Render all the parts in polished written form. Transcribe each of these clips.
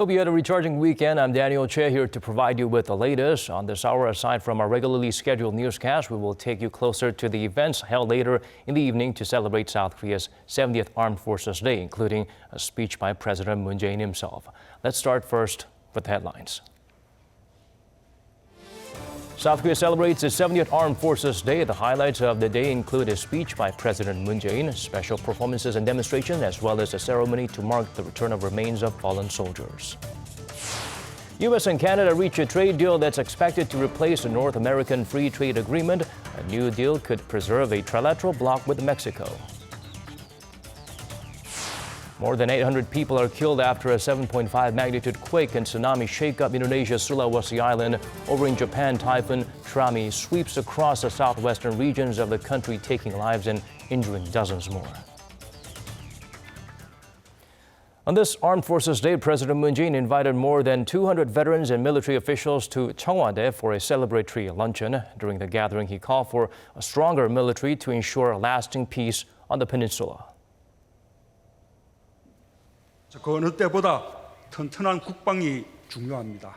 Hope you had a recharging weekend. I'm Daniel Che here to provide you with the latest. On this hour, aside from our regularly scheduled newscast, we will take you closer to the events held later in the evening to celebrate South Korea's 70th Armed Forces Day, including a speech by President Moon Jae-in himself. Let's start first with the headlines. South Korea celebrates its 70th Armed Forces Day. The highlights of the day include a speech by President Moon Jae-in, special performances and demonstrations, as well as a ceremony to mark the return of remains of fallen soldiers. U.S. and Canada reach a trade deal that's expected to replace the North American Free Trade Agreement. A new deal could preserve a trilateral bloc with Mexico. More than 800 people are killed after a 7.5 magnitude quake and tsunami shake up Indonesia's Sulawesi Island. Over in Japan, typhoon Trami sweeps across the southwestern regions of the country, taking lives and injuring dozens more. On this Armed Forces Day, President Moon Jae-in invited more than 200 veterans and military officials to Cheongwade for a celebratory luncheon. During the gathering, he called for a stronger military to ensure lasting peace on the peninsula. 그 어느 때보다 튼튼한 국방이 중요합니다.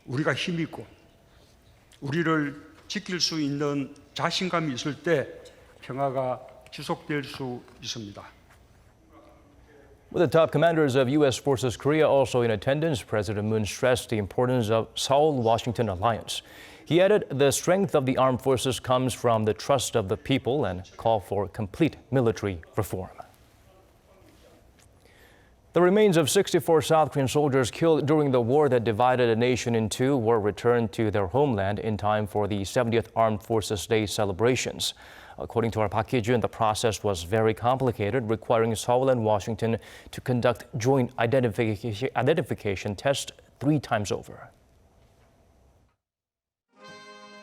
우리가 힘이 있고 우리를 지킬 수 있는 자신감이 있을 때 평화가 지속될 수 있습니다. With the top commanders of U.S. Forces Korea also in attendance, President Moon stressed the importance of Seoul-Washington alliance. He added the strength of the armed forces comes from the trust of the people and called for complete military reform. The remains of 64 South Korean soldiers killed during the war that divided the nation in two were returned to their homeland in time for the 70th Armed Forces Day celebrations. According to our Park Hee-jun, the process was very complicated, requiring Seoul and Washington to conduct joint identification tests 3 times over.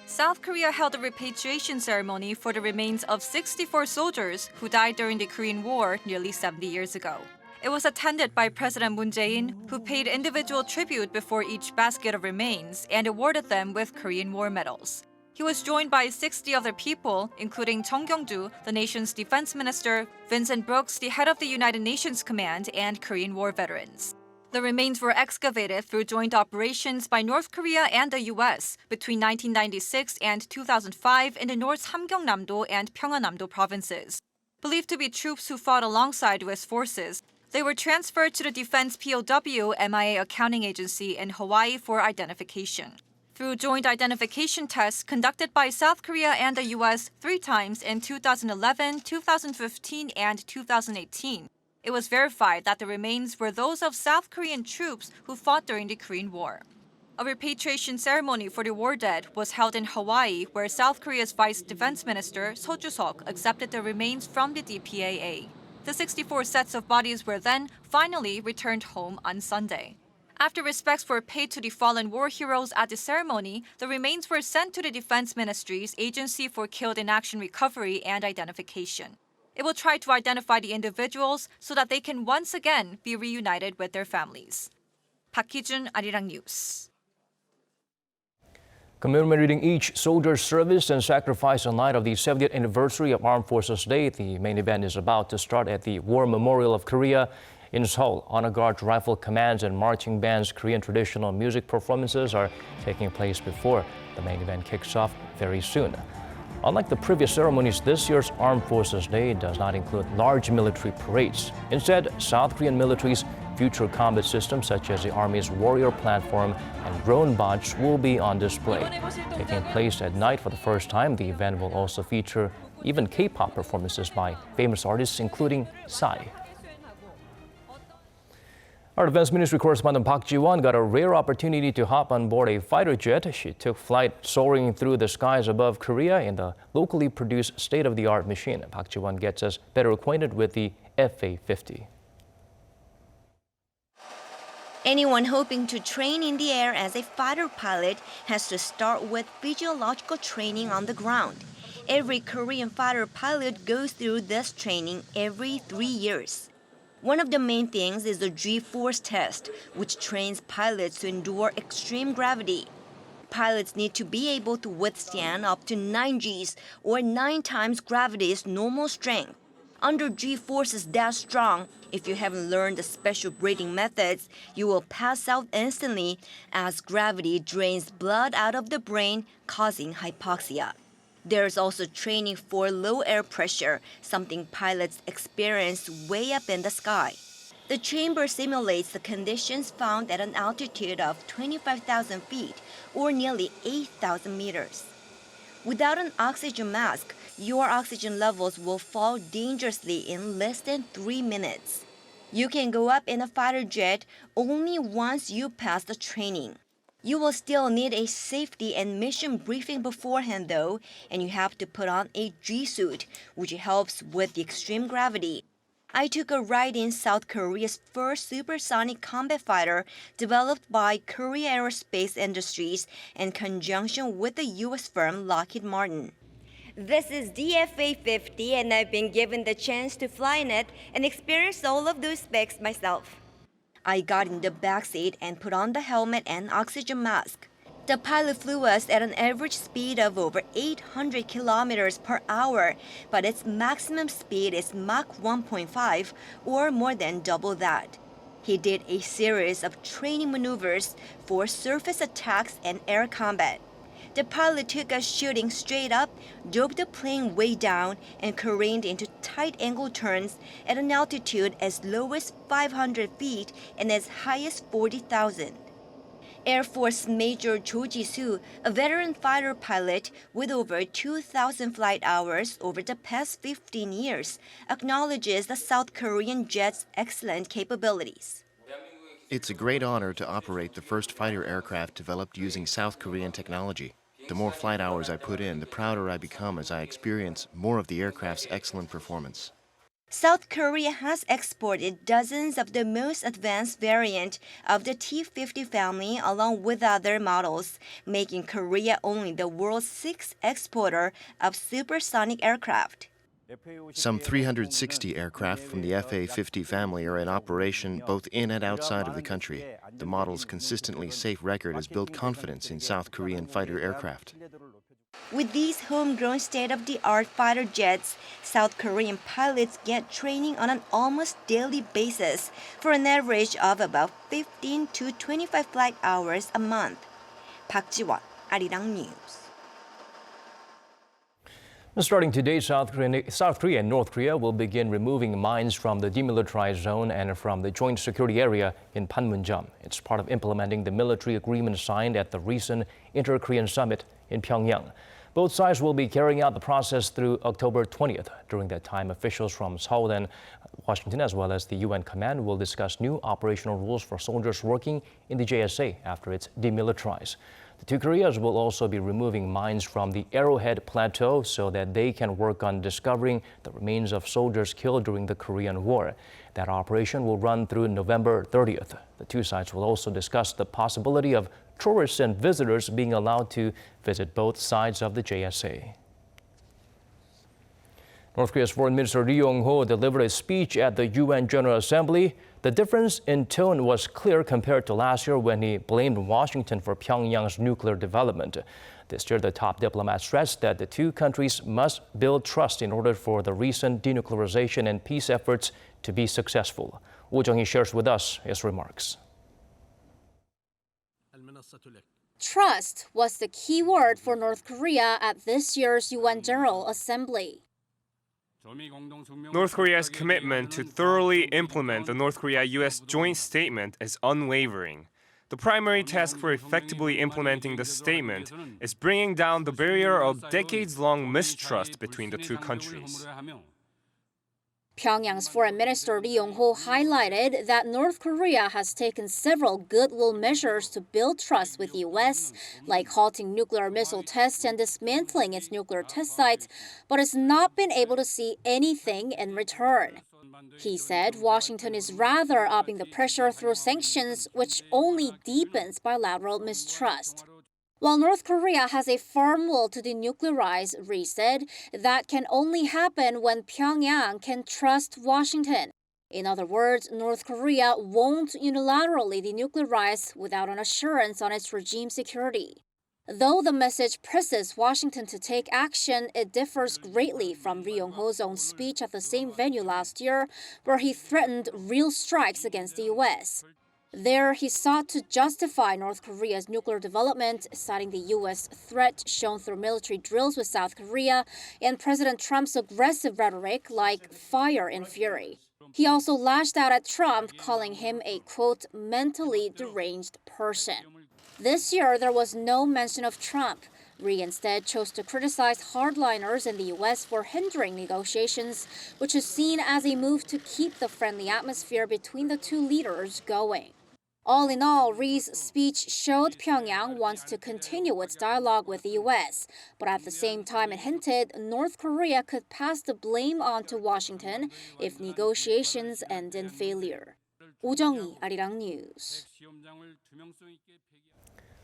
South Korea held a repatriation ceremony for the remains of 64 soldiers who died during the Korean War nearly 70 years ago. It was attended by President Moon Jae-in, who paid individual tribute before each basket of remains and awarded them with Korean War medals. He was joined by 60 other people, including Chung Kyung-do, the nation's defense minister, Vincent Brooks, the head of the United Nations Command, and Korean War veterans. The remains were excavated through joint operations by North Korea and the U.S. between 1996 and 2005 in the North Hamgyongnam-do and Pyeongnam-do provinces. Believed to be troops who fought alongside U.S. forces, they were transferred to the Defense POW MIA Accounting Agency in Hawaii for identification. Through joint identification tests conducted by South Korea and the U.S. 3 times in 2011, 2015, and 2018, it was verified that the remains were those of South Korean troops who fought during the Korean War. A repatriation ceremony for the war dead was held in Hawaii, where South Korea's Vice Defense Minister Seo Ju-seok accepted the remains from the DPAA. The 64 sets of bodies were then finally returned home on Sunday. After respects were paid to the fallen war heroes at the ceremony, the remains were sent to the Defense Ministry's Agency for Killed in Action Recovery and Identification. It will try to identify the individuals so that they can once again be reunited with their families. Park Hee-jun, Arirang News. Commemorating each soldier's service and sacrifice in light of the 70th anniversary of Armed Forces Day, the main event is about to start at the War Memorial of Korea in Seoul. Honor Guard rifle commands and marching bands' Korean traditional music performances are taking place before the main event kicks off very soon. Unlike the previous ceremonies, this year's Armed Forces Day does not include large military parades. Instead, South Korean military's future combat systems, such as the Army's Warrior platform and drone bots, will be on display. Taking place at night for the first time, the event will also feature even K-pop performances by famous artists, including Psy. Our Defense Ministry correspondent Park Ji-won got a rare opportunity to hop on board a fighter jet. She took flight soaring through the skies above Korea in the locally produced state-of-the-art machine. Park Ji-won gets us better acquainted with the FA-50. Anyone hoping to train in the air as a fighter pilot has to start with physiological training on the ground. Every Korean fighter pilot goes through this training every 3 years. One of the main things is the G-force test, which trains pilots to endure extreme gravity. Pilots need to be able to withstand up to 9 Gs, or 9 times gravity's normal strength. Under G-forces that strong, if you haven't learned the special breathing methods, you will pass out instantly as gravity drains blood out of the brain, causing hypoxia. There's also training for low air pressure, something pilots experience way up in the sky. The chamber simulates the conditions found at an altitude of 25,000 feet, or nearly 8,000 meters. Without an oxygen mask, your oxygen levels will fall dangerously in less than 3 minutes. You can go up in a fighter jet only once you pass the training. You will still need a safety and mission briefing beforehand though, and you have to put on a G-suit, which helps with the extreme gravity. I took a ride in South Korea's first supersonic combat fighter developed by Korea Aerospace Industries in conjunction with the U.S. firm Lockheed Martin. This is DFA-50 and I've been given the chance to fly in it and experience all of those specs myself. I got in the backseat and put on the helmet and oxygen mask. The pilot flew us at an average speed of over 800 kilometers per hour, but its maximum speed is Mach 1.5, or more than double that. He did a series of training maneuvers for surface attacks and air combat. The pilot took us shooting straight up, drove the plane way down, and careened into tight angle turns at an altitude as low as 500 feet and as high as 40,000. Air Force Major Cho Ji-soo, a veteran fighter pilot with over 2,000 flight hours over the past 15 years, acknowledges the South Korean jet's excellent capabilities. It's a great honor to operate the first fighter aircraft developed using South Korean technology. The more flight hours I put in, the prouder I become as I experience more of the aircraft's excellent performance. South Korea has exported dozens of the most advanced variant of the T-50 family along with other models, making Korea only the world's sixth exporter of supersonic aircraft. Some 360 aircraft from the FA-50 family are in operation both in and outside of the country. The model's consistently safe record has built confidence in South Korean fighter aircraft. With these homegrown state-of-the-art fighter jets, South Korean pilots get training on an almost daily basis for an average of about 15 to 25 flight hours a month. Park Ji-won, Arirang News. Starting today, South Korea and North Korea will begin removing mines from the demilitarized zone and from the joint security area in Panmunjom. It's part of implementing the military agreement signed at the recent Inter-Korean summit in Pyongyang. Both sides will be carrying out the process through October 20th. During that time, officials from Seoul and Washington, as well as the UN command, will discuss new operational rules for soldiers working in the JSA after it's demilitarized. The two Koreas will also be removing mines from the Arrowhead Plateau so that they can work on discovering the remains of soldiers killed during the Korean War. That operation will run through November 30th. The two sides will also discuss the possibility of tourists and visitors being allowed to visit both sides of the JSA. North Korea's Foreign Minister Ri Yong-ho delivered a speech at the UN General Assembly. The difference in tone was clear compared to last year when he blamed Washington for Pyongyang's nuclear development. This year, the top diplomat stressed that the two countries must build trust in order for the recent denuclearization and peace efforts to be successful. Woo Jung-hee shares with us his remarks. Trust was the key word for North Korea at this year's UN General Assembly. North Korea's commitment to thoroughly implement the North Korea-US joint statement is unwavering. The primary task for effectively implementing the statement is bringing down the barrier of decades-long mistrust between the two countries. Pyongyang's Foreign Minister Ri Yong-ho highlighted that North Korea has taken several goodwill measures to build trust with the U.S., like halting nuclear missile tests and dismantling its nuclear test sites, but has not been able to see anything in return. He said Washington is rather upping the pressure through sanctions, which only deepens bilateral mistrust. While North Korea has a firm will to denuclearize, Ri said, that can only happen when Pyongyang can trust Washington. In other words, North Korea won't unilaterally denuclearize without an assurance on its regime security. Though the message presses Washington to take action, it differs greatly from Ri Yong-ho's own speech at the same venue last year, where he threatened real strikes against the U.S. There, he sought to justify North Korea's nuclear development, citing the U.S. threat shown through military drills with South Korea and President Trump's aggressive rhetoric like fire and fury. He also lashed out at Trump, calling him a, quote, mentally deranged person. This year, there was no mention of Trump. Ri instead chose to criticize hardliners in the U.S. for hindering negotiations, which is seen as a move to keep the friendly atmosphere between the two leaders going. All in all, Ri's speech showed Pyongyang wants to continue its dialogue with the U.S., but at the same time it hinted North Korea could pass the blame on to Washington if negotiations end in failure. 오정희, Arirang News.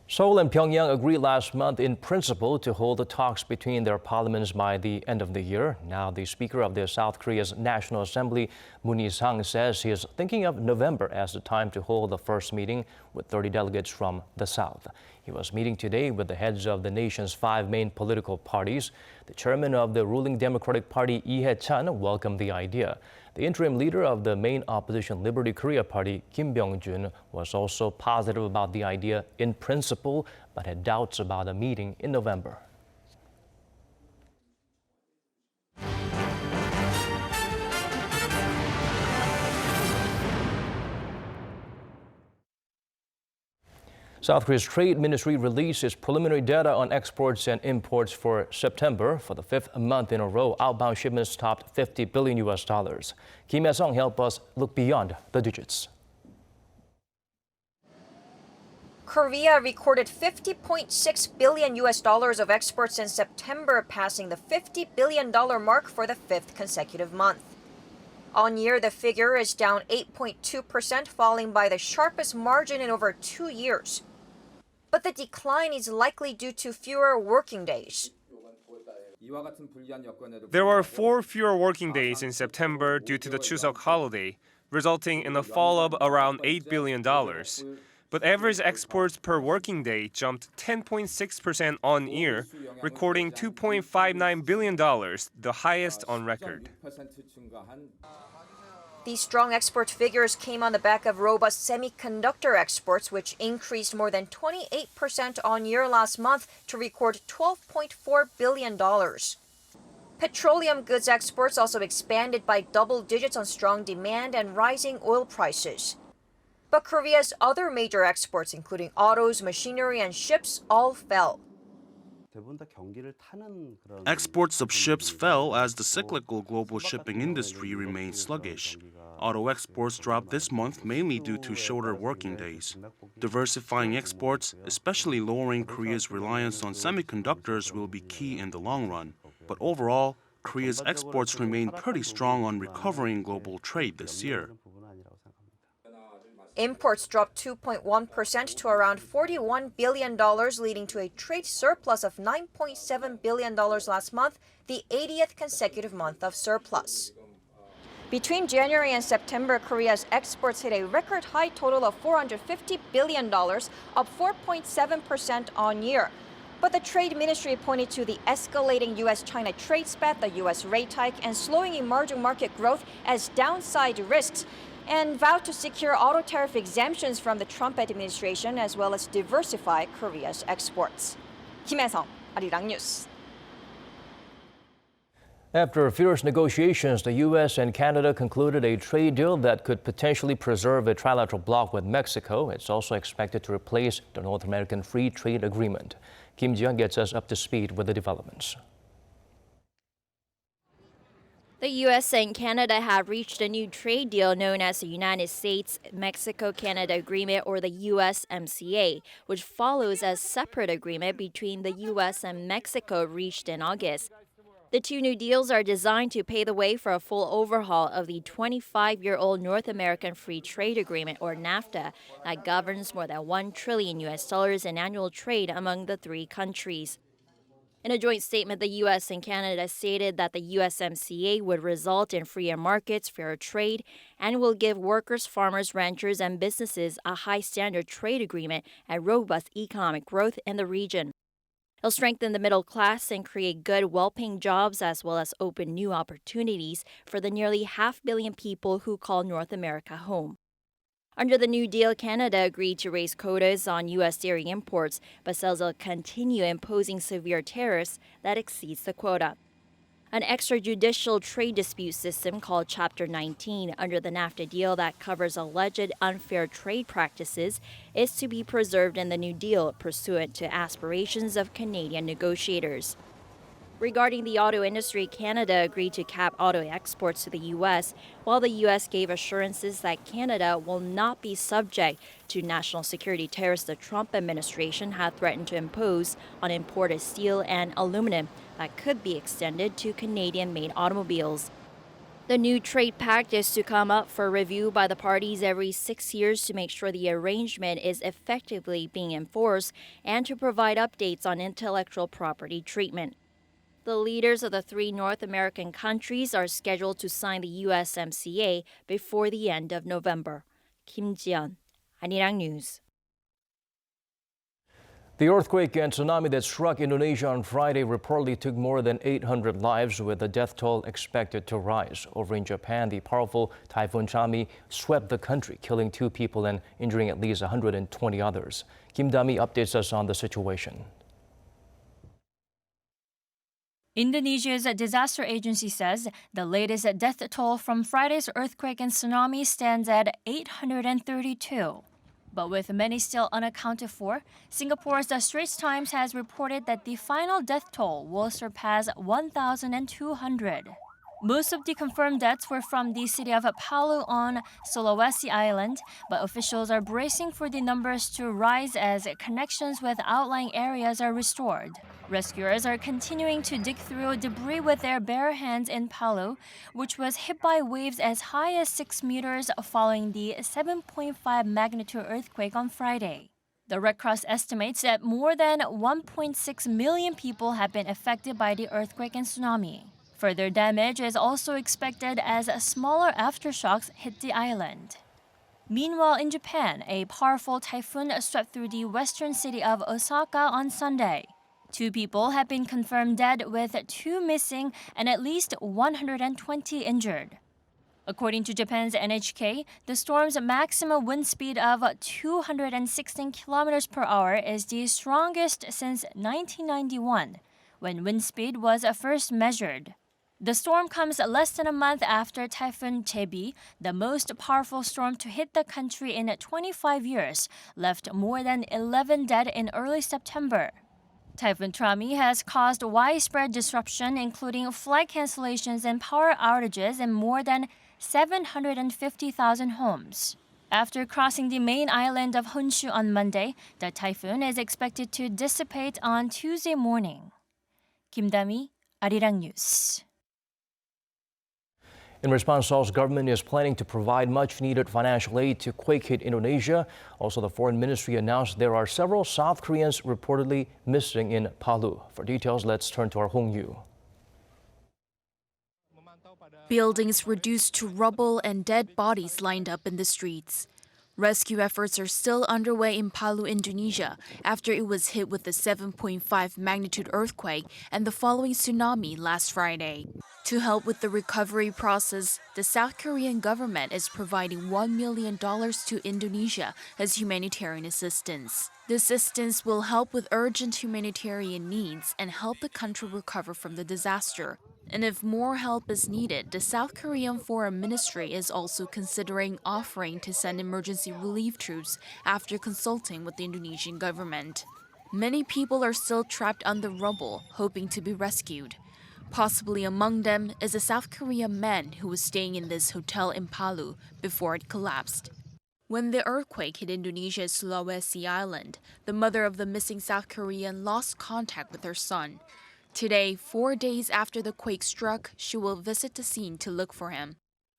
Seoul and Pyongyang agreed last month in principle to hold the talks between their parliaments by the end of the year. Now, the Speaker of the South Korea's National Assembly, Moon Hee-sang, says he is thinking of November as the time to hold the first meeting with 30 delegates from the South. He was meeting today with the heads of the nation's 5 main political parties. The chairman of the ruling Democratic Party, Lee Hae-chan, welcomed the idea. The interim leader of the main opposition Liberty Korea Party, Kim Byung-jun, was also positive about the idea in principle, but had doubts about a meeting in November. South Korea's Trade Ministry released its preliminary data on exports and imports for September. For the 5th month in a row, outbound shipments topped $50 billion. Kim Hye-sung helped us look beyond the digits. Korea recorded $50.6 billion of exports in September, passing the $50 billion mark for the 5th consecutive month. On year, the figure is down 8.2%, falling by the sharpest margin in over 2 years. But the decline is likely due to fewer working days. There were 4 fewer working days in September due to the Chuseok holiday, resulting in a fall of around $8 billion. But average exports per working day jumped 10.6% on year, recording $2.59 billion, the highest on record. These strong export figures came on the back of robust semiconductor exports, which increased more than 28% on year last month to record $12.4 billion. Petroleum goods exports also expanded by double digits on strong demand and rising oil prices. But Korea's other major exports, including autos, machinery, and ships, all fell. Exports of ships fell as the cyclical global shipping industry remained sluggish. Auto exports dropped this month mainly due to shorter working days. Diversifying exports, especially lowering Korea's reliance on semiconductors, will be key in the long run. But overall, Korea's exports remain pretty strong on recovering global trade this year. Imports dropped 2.1% to around $41 billion, leading to a trade surplus of $9.7 billion last month, the 80th consecutive month of surplus. Between January and September, Korea's exports hit a record high total of $450 billion, up 4.7% on year. But the Trade Ministry pointed to the escalating U.S.-China trade spat, the U.S. rate hike, and slowing emerging market growth as downside risks, and vowed to secure auto tariff exemptions from the Trump administration as well as diversify Korea's exports. Kim Hye-sung, Arirang News. After fierce negotiations, the U.S. and Canada concluded a trade deal that could potentially preserve a trilateral bloc with Mexico. It's also expected to replace the North American Free Trade Agreement. Kim Ji-yeon gets us up to speed with the developments. The U.S. and Canada have reached a new trade deal known as the United States-Mexico-Canada Agreement, or the USMCA, which follows a separate agreement between the U.S. and Mexico reached in August. The two new deals are designed to pave the way for a full overhaul of the 25-year-old North American Free Trade Agreement, or NAFTA, that governs more than $1 trillion in annual trade among the three countries. In a joint statement, the U.S. and Canada stated that the USMCA would result in freer markets, fairer trade, and will give workers, farmers, ranchers, and businesses a high-standard trade agreement and robust economic growth in the region. He'll strengthen the middle class and create good, well-paying jobs as well as open new opportunities for the nearly 500 million people who call North America home. Under the New Deal, Canada agreed to raise quotas on U.S. dairy imports, but says it'll continue imposing severe tariffs that exceeds the quota. An extrajudicial trade dispute system called Chapter 19 under the NAFTA deal that covers alleged unfair trade practices is to be preserved in the New Deal pursuant to aspirations of Canadian negotiators. Regarding the auto industry, Canada agreed to cap auto exports to the U.S., while the U.S. gave assurances that Canada will not be subject to national security tariffs the Trump administration had threatened to impose on imported steel and aluminum that could be extended to Canadian-made automobiles. The new trade pact is to come up for review by the parties every 6 years to make sure the arrangement is effectively being enforced and to provide updates on intellectual property treatment. The leaders of the 3 North American countries are scheduled to sign the USMCA before the end of November. Kim Ji-yeon, Arirang News. The earthquake and tsunami that struck Indonesia on Friday reportedly took more than 800 lives, with the death toll expected to rise. Over in Japan, the powerful typhoon Chami swept the country, killing 2 people and injuring at least 120 others. Kim Dami updates us on the situation. Indonesia's disaster agency says the latest death toll from Friday's earthquake and tsunami stands at 832. But with many still unaccounted for, Singapore's The Straits Times has reported that the final death toll will surpass 1,200. Most of the confirmed deaths were from the city of Palu on Sulawesi Island, but officials are bracing for the numbers to rise as connections with outlying areas are restored. Rescuers are continuing to dig through debris with their bare hands in Palu, which was hit by waves as high as 6 meters following the 7.5 magnitude earthquake on Friday. The Red Cross estimates that more than 1.6 million people have been affected by the earthquake and tsunami. Further damage is also expected as smaller aftershocks hit the island. Meanwhile, in Japan, a powerful typhoon swept through the western city of Osaka on Sunday. 2 people have been confirmed dead, with 2 missing and at least 120 injured. According to Japan's NHK, the storm's maximum wind speed of 216 kilometers per hour is the strongest since 1991, when wind speed was first measured. The storm comes less than a month after Typhoon Jebi, the most powerful storm to hit the country in 25 years, left more than 11 dead in early September. Typhoon Trami has caused widespread disruption, including flight cancellations and power outages in more than 750,000 homes. After crossing the main island of Honshu on Monday, the typhoon is expected to dissipate on Tuesday morning. Kim Dami, Arirang News. In response, Seoul's government is planning to provide much-needed financial aid to quake-hit Indonesia. Also, the foreign ministry announced there are several South Koreans reportedly missing in Palu. For details, let's turn to our Hong Yu. Buildings reduced to rubble and dead bodies lined up in the streets. Rescue efforts are still underway in Palu, Indonesia, after it was hit with a 7.5 magnitude earthquake and the following tsunami last Friday. To help with the recovery process, the South Korean government is providing $1 million to Indonesia as humanitarian assistance. The assistance will help with urgent humanitarian needs and help the country recover from the disaster. And if more help is needed, the South Korean Foreign Ministry is also considering offering to send emergency relief troops after consulting with the Indonesian government. Many people are still trapped under rubble, hoping to be rescued. Possibly among them is a South Korean man who was staying in this hotel in Palu before it collapsed. When the earthquake hit Indonesia's Sulawesi Island, the mother of the missing South Korean lost contact with her son. Today, 4 days after the quake struck, she will visit the scene to look for him.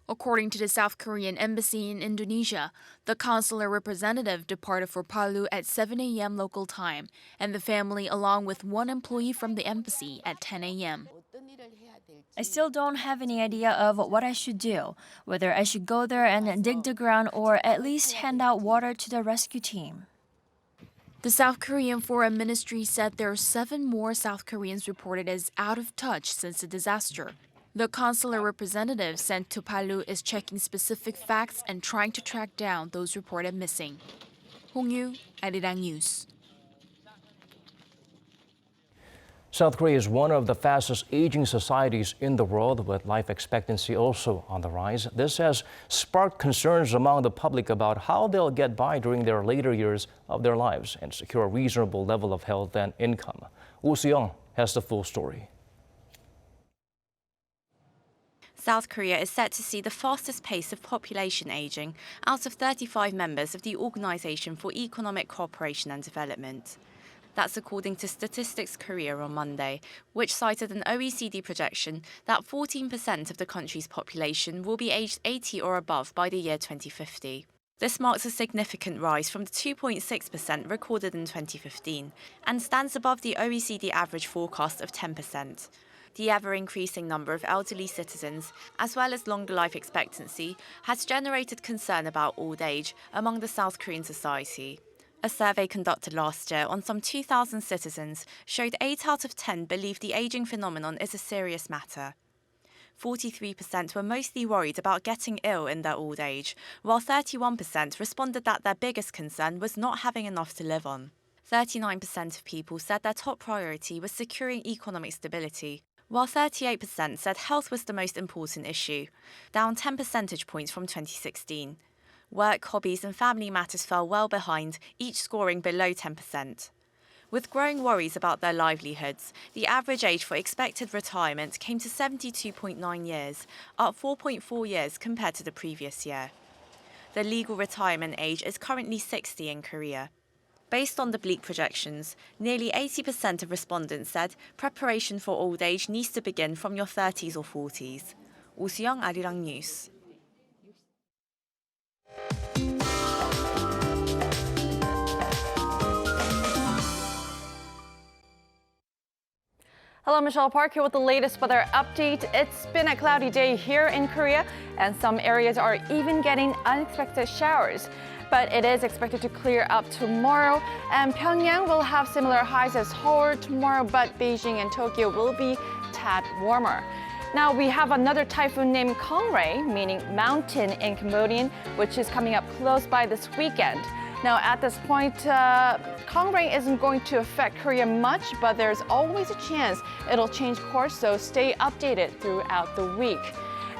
According to the South Korean embassy in Indonesia, the consular representative departed for Palu at 7 a.m. local time, and the family along with one employee from the embassy at 10 a.m. I still don't have any idea of what I should do, whether I should go there and dig the ground or at least hand out water to the rescue team. The South Korean Foreign Ministry said there are 7 more South Koreans reported as out of touch since the disaster. The consular representative sent to Palu is checking specific facts and trying to track down those reported missing. Hong-yu, Arirang News. South Korea is one of the fastest aging societies in the world, with life expectancy also on the rise. This has sparked concerns among the public about how they'll get by during their later years of their lives and secure a reasonable level of health and income. Woo Seong has the full story. South Korea is set to see the fastest pace of population aging out of 35 members of the Organization for Economic Cooperation and Development. That's according to Statistics Korea on Monday, which cited an OECD projection that 14% of the country's population will be aged 80 or above by the year 2050. This marks a significant rise from the 2.6% recorded in 2015 and stands above the OECD average forecast of 10%. The ever-increasing number of elderly citizens, as well as longer life expectancy, has generated concern about old age among the South Korean society. A survey conducted last year on some 2,000 citizens showed 8 out of 10 believe the aging phenomenon is a serious matter. 43% were mostly worried about getting ill in their old age, while 31% responded that their biggest concern was not having enough to live on. 39% of people said their top priority was securing economic stability, while 38% said health was the most important issue, down 10 percentage points from 2016. Work, hobbies and family matters fell well behind, each scoring below 10%. With growing worries about their livelihoods, the average age for expected retirement came to 72.9 years, up 4.4 years compared to the previous year. The legal retirement age is currently 60 in Korea. Based on the bleak projections, nearly 80% of respondents said preparation for old age needs to begin from your 30s or 40s. Woo Seong, Arirang News. Hello, Michelle Park here with the latest weather update. It's been a cloudy day here in Korea, and some areas are even getting unexpected showers. But it is expected to clear up tomorrow, and Pyongyang will have similar highs as Seoul tomorrow, but Beijing and Tokyo will be a tad warmer. Now, we have another typhoon named Kongray, meaning mountain in Cambodian, which is coming up close by this weekend. Now, at this point, Kongray isn't going to affect Korea much, but there's always a chance it'll change course, so stay updated throughout the week.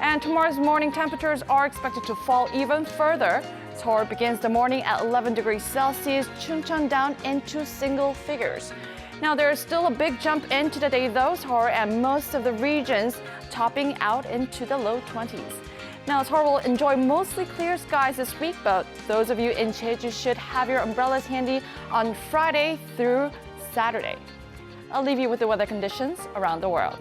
And tomorrow's morning temperatures are expected to fall even further. Seoul begins the morning at 11 degrees Celsius, Chuncheon down into single figures. Now, there is still a big jump into the day, though, Seoul and most of the regions topping out into the low 20s. Now, Seoul will enjoy mostly clear skies this week, but those of you in Jeju should have your umbrellas handy on Friday through Saturday. I'll leave you with the weather conditions around the world.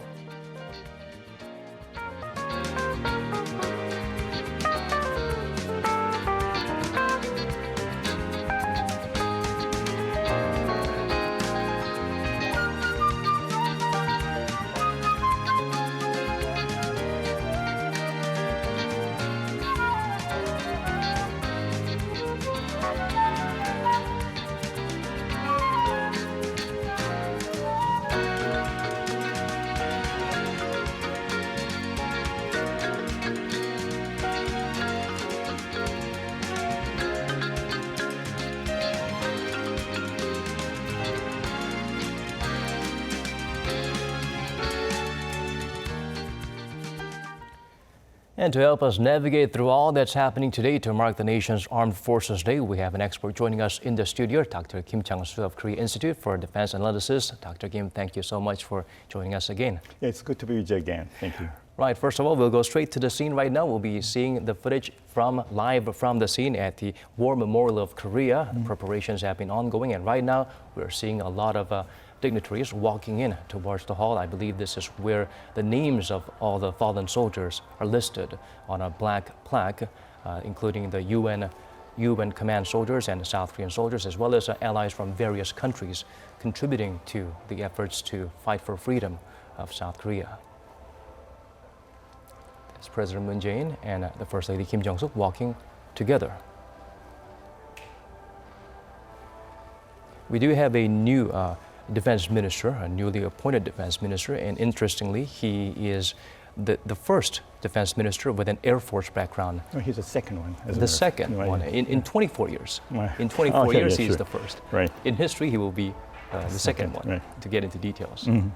And to help us navigate through all that's happening today to mark the nation's Armed Forces Day, we have an expert joining us in the studio, Dr. Kim Chang-soo of Korea Institute for Defense Analysis. Dr. Kim, thank you so much for joining us again. Yeah, it's good to be with you again. Thank you. Right, first of all, we'll go straight to the scene right now. We'll be seeing the footage live from the scene at the War Memorial of Korea. The preparations have been ongoing, and right now we're seeing a lot of dignitaries walking in towards the hall. I believe this is where the names of all the fallen soldiers are listed on a black plaque, including the UN command soldiers and South Korean soldiers, as well as allies from various countries contributing to the efforts to fight for freedom of South Korea. It's President Moon Jae-in and the First Lady Kim Jong-suk walking together. We do have a new defense minister, a newly appointed defense minister, and interestingly, he is the first defense minister with an Air Force background. Oh, he's the second one. The second one in 24 years. In 24 years, he's the first. Right. In history, he will be the second one, right. to get into details. Mm-hmm.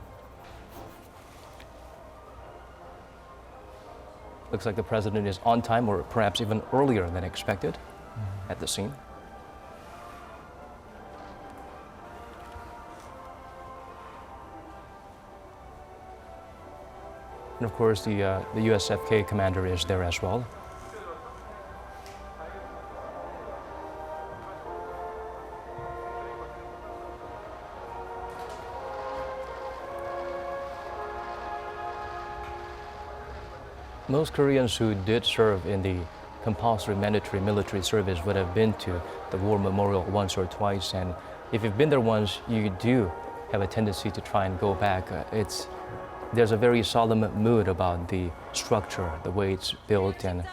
Looks like the president is on time, or perhaps even earlier than expected, at the scene. And of course, the USFK commander is there as well. Most Koreans who did serve in the compulsory mandatory military service would have been to the War Memorial once or twice, and if you've been there once, you do have a tendency to try and go back. There's a very solemn mood about the structure, the way it's built, and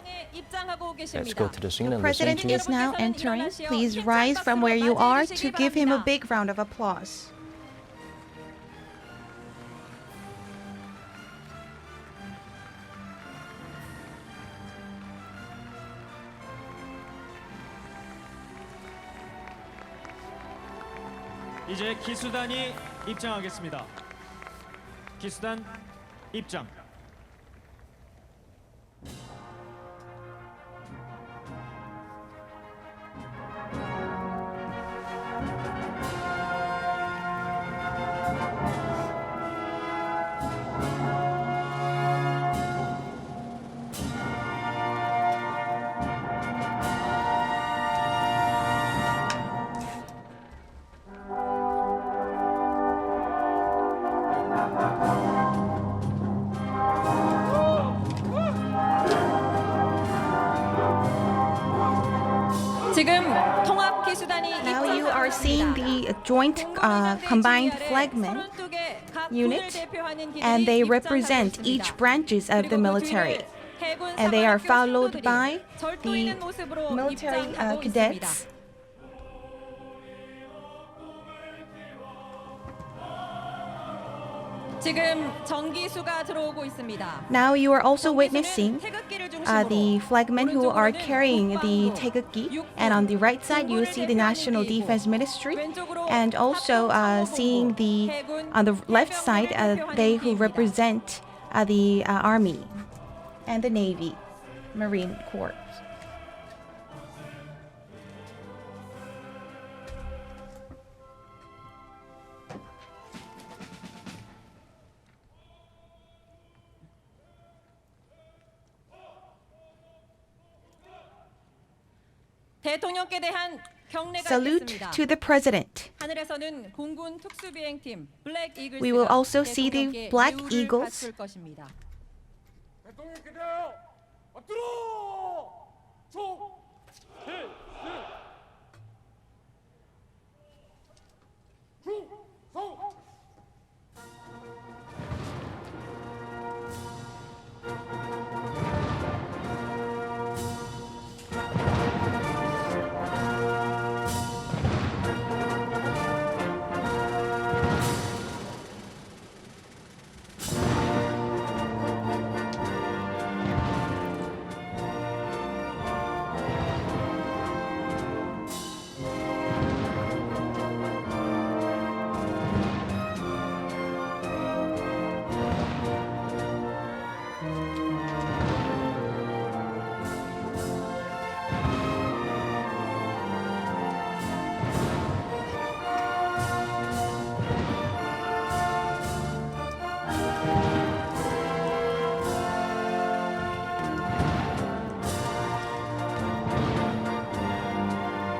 let's go to the scene and listen President to it. is now entering. Please rise from where you are to give him a big round of applause. 이제 기수단이 입장하겠습니다. 기수단 입장. Now you are seeing the joint combined flagmen unit, and they represent each branches of the military. And they are followed by the military cadets. Now you are also witnessing the flagmen who are carrying the taegukgi, and on the right side you see the National Defense Ministry, and also seeing on the left side they who represent the Army and the Navy, Marine Corps. Salute to the President. We will also see the Black Eagles.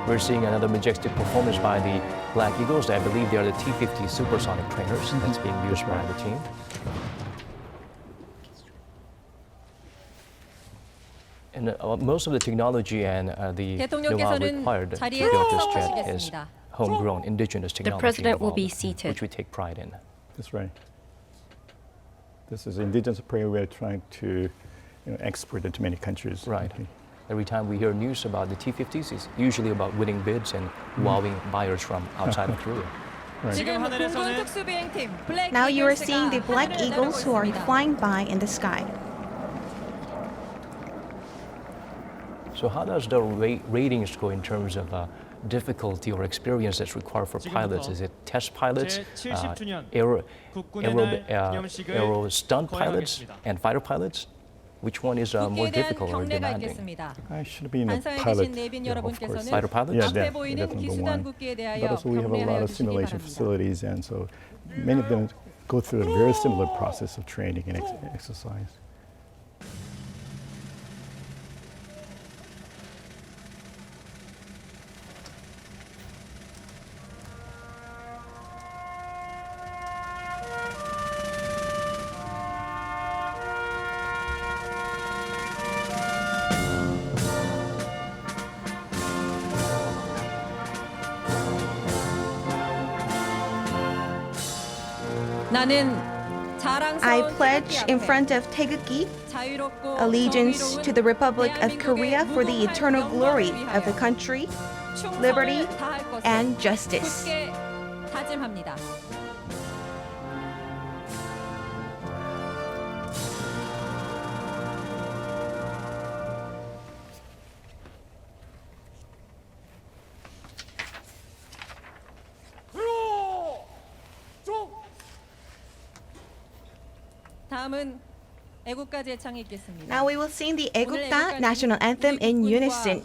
We're seeing another majestic performance by the Black Eagles. I believe they are the T-50 supersonic trainers that's being used by the team. And most of the technology and the know-how required to build this jet is homegrown, indigenous technology. The president will be involved, seated. which we take pride in. That's right. This is indigenous prayer we're trying to export into many countries. Right. Every time we hear news about the T-50s, it's usually about winning bids and wowing buyers from outside of Korea. 지금 공군 특수비행팀 블랙 Now you are 이글스가 seeing the black 하늘을 eagles who are 날고 있습니다. flying by in the sky. So how does the ratings go in terms of difficulty or experience that's required for pilots? Is it test pilots, 제70주년 aero stunt pilots, and fighter pilots? Which one is more 국기에 대한 difficult or 경례가 demanding? 있겠습니다. I should be in a 관사에 pilot. 계신 내빈 Yeah, of course. 여러분께서는 Fighter pilots? Yeah, 앞에 that's 보이는 number 기수단 one. 국기에 But 대하여 also we have a lot 경례하여 of 주시기 simulation 바랍니다. facilities, and so many of them go through a very similar process of training and exercise. 나는 I pledge in front of 태극기 allegiance to the Republic of Korea for the eternal glory of the country, liberty, and justice. 다짐합니다. 다음은 애국가 제창이 있겠습니다. Now we will sing the 애국가 national anthem in unison.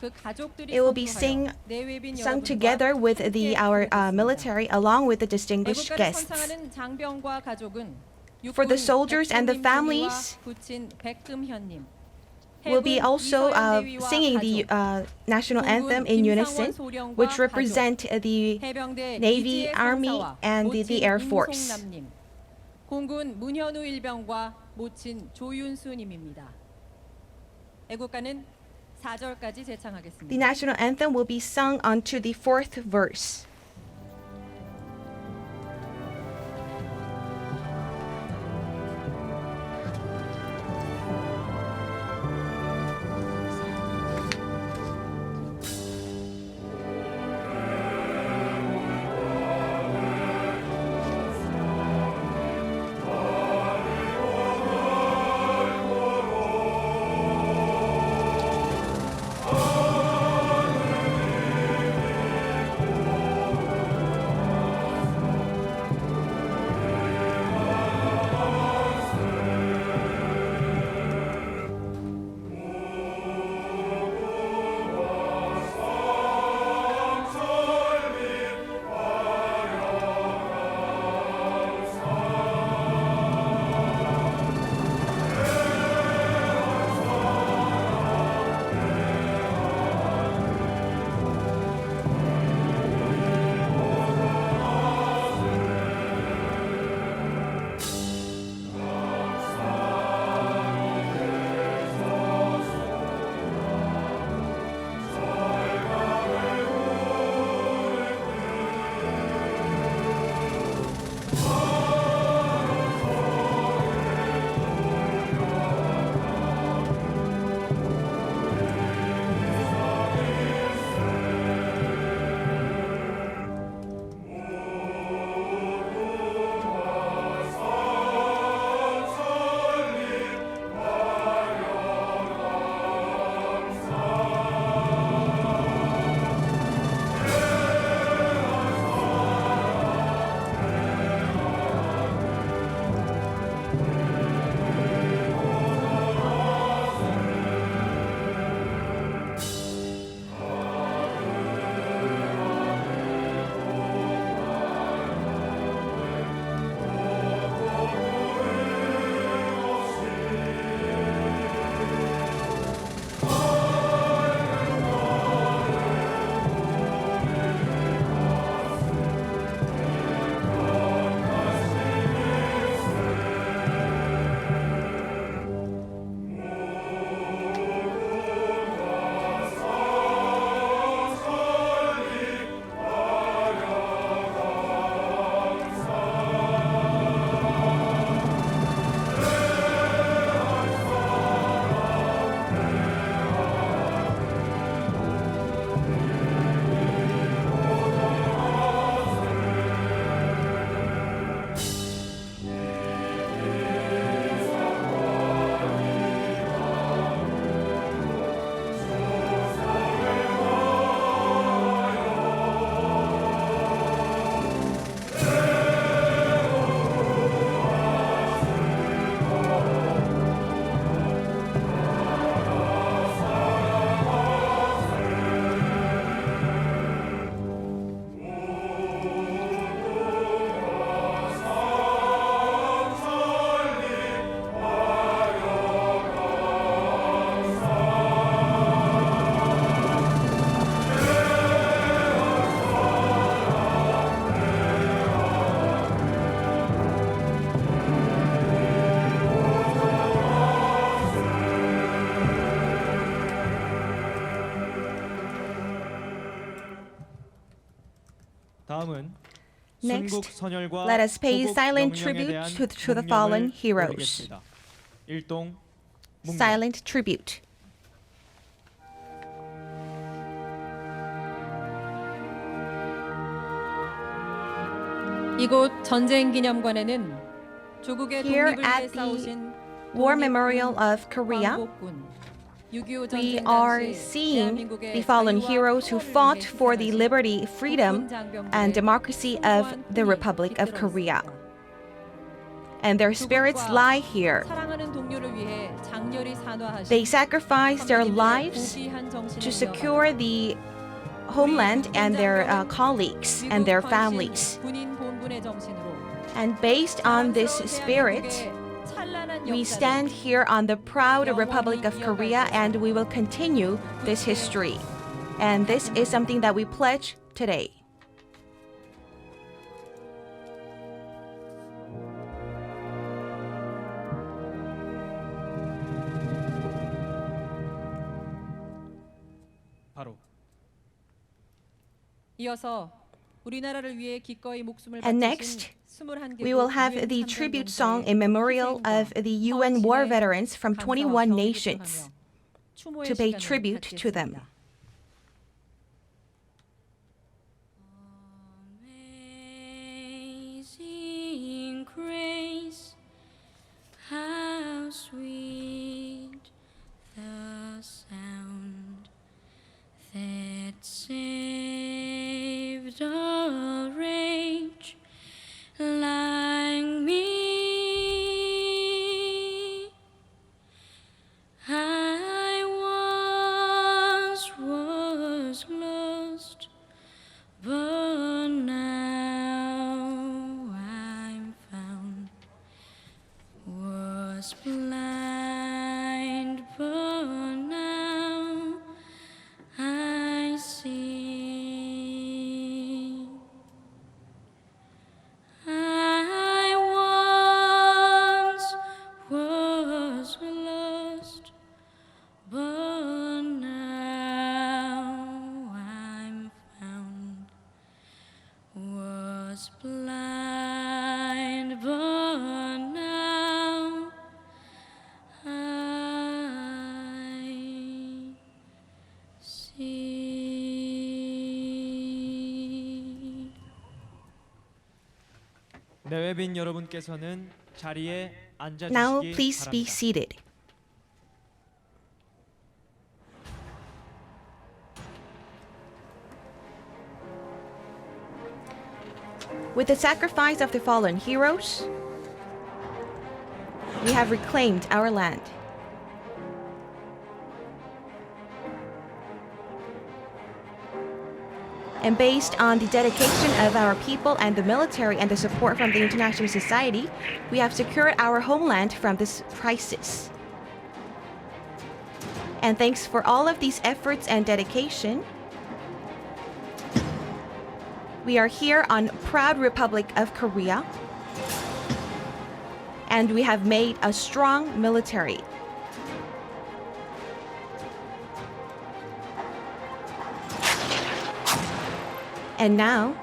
It will be sung together with our military along with the distinguished 애국가를 guests. 선창하는 장병과 가족은 For the soldiers and the families, 부친 백금현님, we'll be also singing the national anthem in unison, which represent the Navy, Army, and the Air Force. 공군 문현우 일병과 모친 조윤수님입니다. 애국가는 4절까지 제창하겠습니다. The national anthem will be sung onto the 4th verse. Next, let us pay silent tribute to the fallen heroes. Silent tribute. 이곳 전쟁 기념관에는 조국의 Here 독립을 at 위해 the 싸우신 War Memorial of Korea, we are seeing the fallen heroes who fought for the liberty, freedom, and democracy of the Republic of Korea. And their spirits lie here. They sacrificed their lives to secure the homeland and their colleagues and their families. And based on this spirit, we stand here on the proud Republic of Korea and we will continue this history. And this is something that we pledge today. And next, we will have the tribute song in memorial of the UN war veterans from 21 nations to pay tribute to them. Amazing grace, how sweet the sound that saved a wretch like me. I once was lost, but now I'm found. Was blind, but now I see. I once was lost, but now I'm found. Was blind, but now I see. 내외빈 여러분께서는 자리에 Now 앉아주시기 please be 바랍니다. seated. With the sacrifice of the fallen heroes, we have reclaimed our land. And based on the dedication of our people and the military and the support from the international society, we have secured our homeland from this crisis. And thanks for all of these efforts and dedication, we are here on proud Republic of Korea, and we have made a strong military. And now,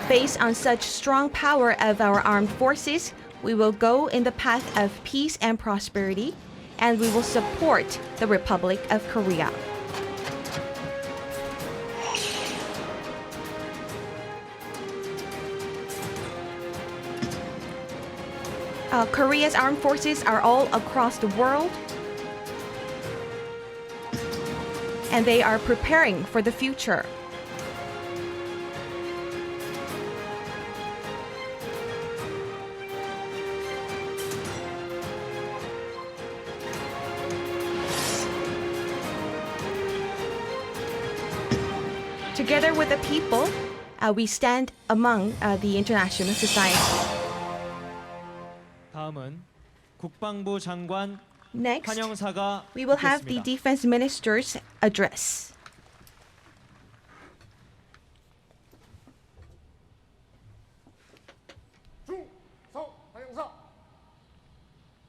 based on such strong power of our armed forces, we will go in the path of peace and prosperity, and we will support the Republic of Korea. Korea's armed forces are all across the world, and they are preparing for the future. Together with the people, we stand among the international society. 다음은 국방부 장관 Next, 환영사가 we will have the 있겠습니다. defense minister's address. 중성 환영사.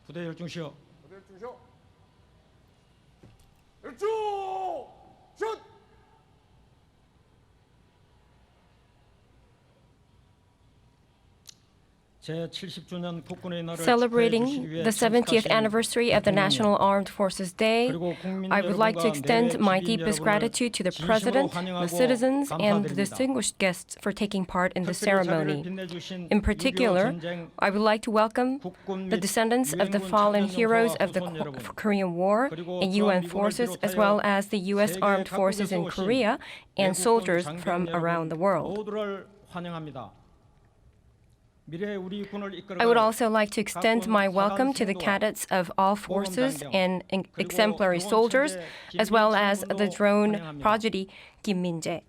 부대 열중시오. 부대 열중시오. 열중. 슛. Celebrating the 70th anniversary of the National Armed Forces Day, I would like to extend my deepest gratitude to the President, the citizens, and the distinguished guests for taking part in the ceremony. In particular, I would like to welcome the descendants of the fallen heroes of the Korean War and UN forces, as well as the U.S. Armed Forces in Korea and soldiers from around the world. I would also like to extend my welcome to the cadets of all forces and exemplary soldiers, as well as the drone prodigy Kim Min-jae.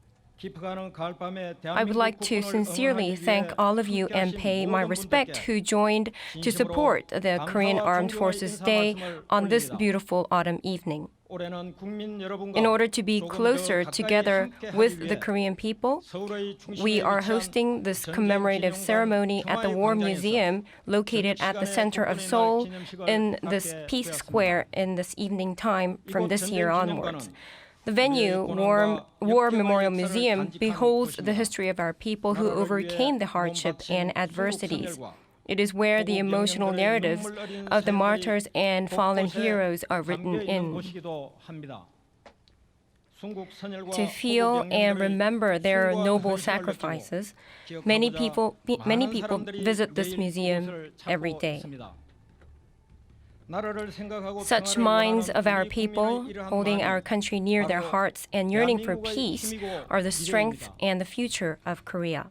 I would like to sincerely thank all of you and pay my respect who joined to support the Korean Armed Forces Day on this beautiful autumn evening. In order to be closer together with the Korean people, we are hosting this commemorative ceremony at the War Museum located at the center of Seoul in this Peace Square in this evening time from this year onwards. The venue, War Memorial Museum, beholds the history of our people who overcame the hardship and adversities. It is where the emotional narratives of the martyrs and fallen heroes are written in. To feel and remember their noble sacrifices, many people visit this museum every day. Such minds of our people, holding our country near their hearts and yearning for peace, are the strength and the future of Korea.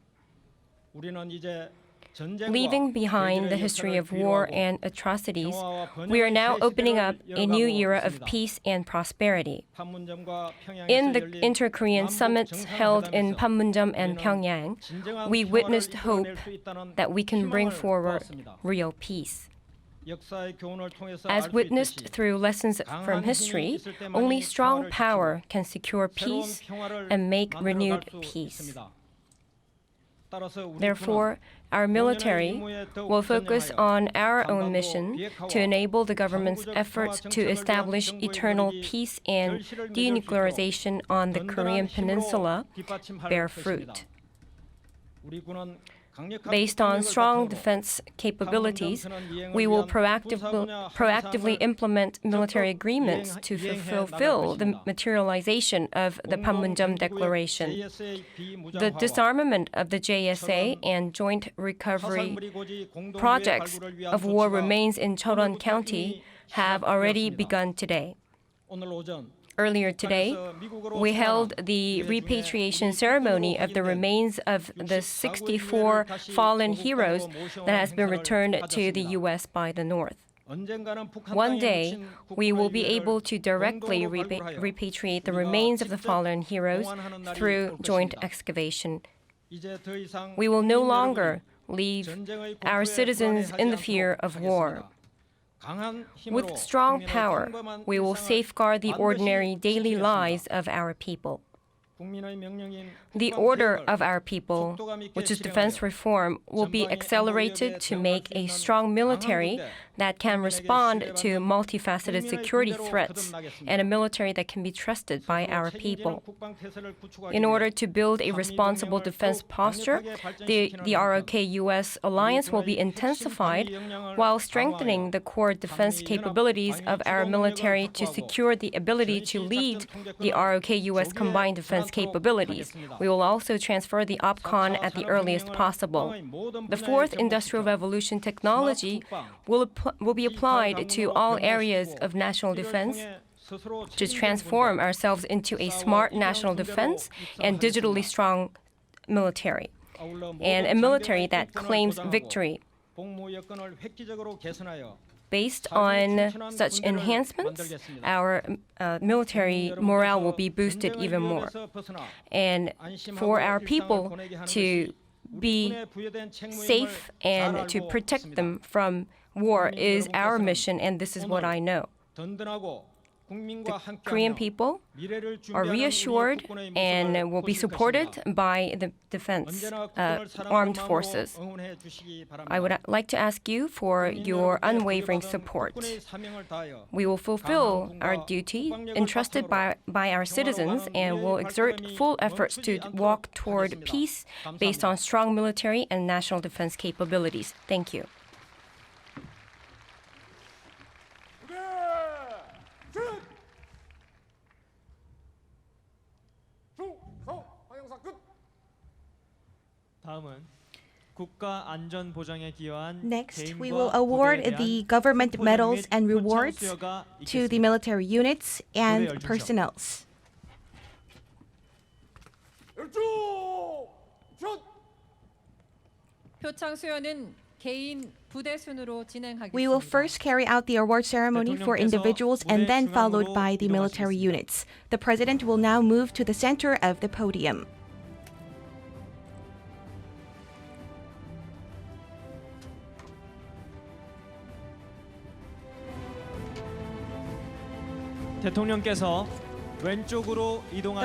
Leaving behind the history of war and atrocities, we are now opening up a new era of peace and prosperity. In the inter-Korean summits held in Panmunjom and Pyongyang, we witnessed hope that we can bring forward real peace. As witnessed through lessons from history, only strong power can secure peace and make renewed peace. Therefore, our military will focus on our own mission to enable the government's efforts to establish eternal peace and denuclearization on the Korean peninsula bear fruit. Based on strong defense capabilities, we will proactively implement military agreements to fulfill the materialization of the Panmunjom Declaration. The disarmament of the JSA and joint recovery projects of war remains in Cheollon County have already begun today. Earlier today, we held the repatriation ceremony of the remains of the 64 fallen heroes that has been returned to the U.S. by the North. One day, we will be able to directly repatriate the remains of the fallen heroes through joint excavation. We will no longer leave our citizens in the fear of war. With strong power, we will safeguard the ordinary daily lives of our people. The order of our people, which is defense reform, will be accelerated to make a strong military that can respond to multifaceted security threats and a military that can be trusted by our people. In order to build a responsible defense posture, the ROK-US alliance will be intensified while strengthening the core defense capabilities of our military to secure the ability to lead the ROK-US combined defense capabilities. We will also transfer the OPCON at the earliest possible. The fourth industrial revolution technology will be applied to all areas of national defense to transform ourselves into a smart national defense and digitally strong military, and a military that claims victory. Based on such enhancements, our military morale will be boosted even more. And for our people to be safe and to protect them from war is our mission, and this is what I know. The Korean people are reassured and will be supported by the defense armed forces. I would like to ask you for your unwavering support. We will fulfill our duty entrusted by our citizens and will exert full efforts to walk toward peace based on strong military and national defense capabilities. Thank you. Next, we will award the government medals and rewards to the military units and personnel. We will first carry out the award ceremony for individuals and then followed by the military units. The president will now move to the center of the podium. The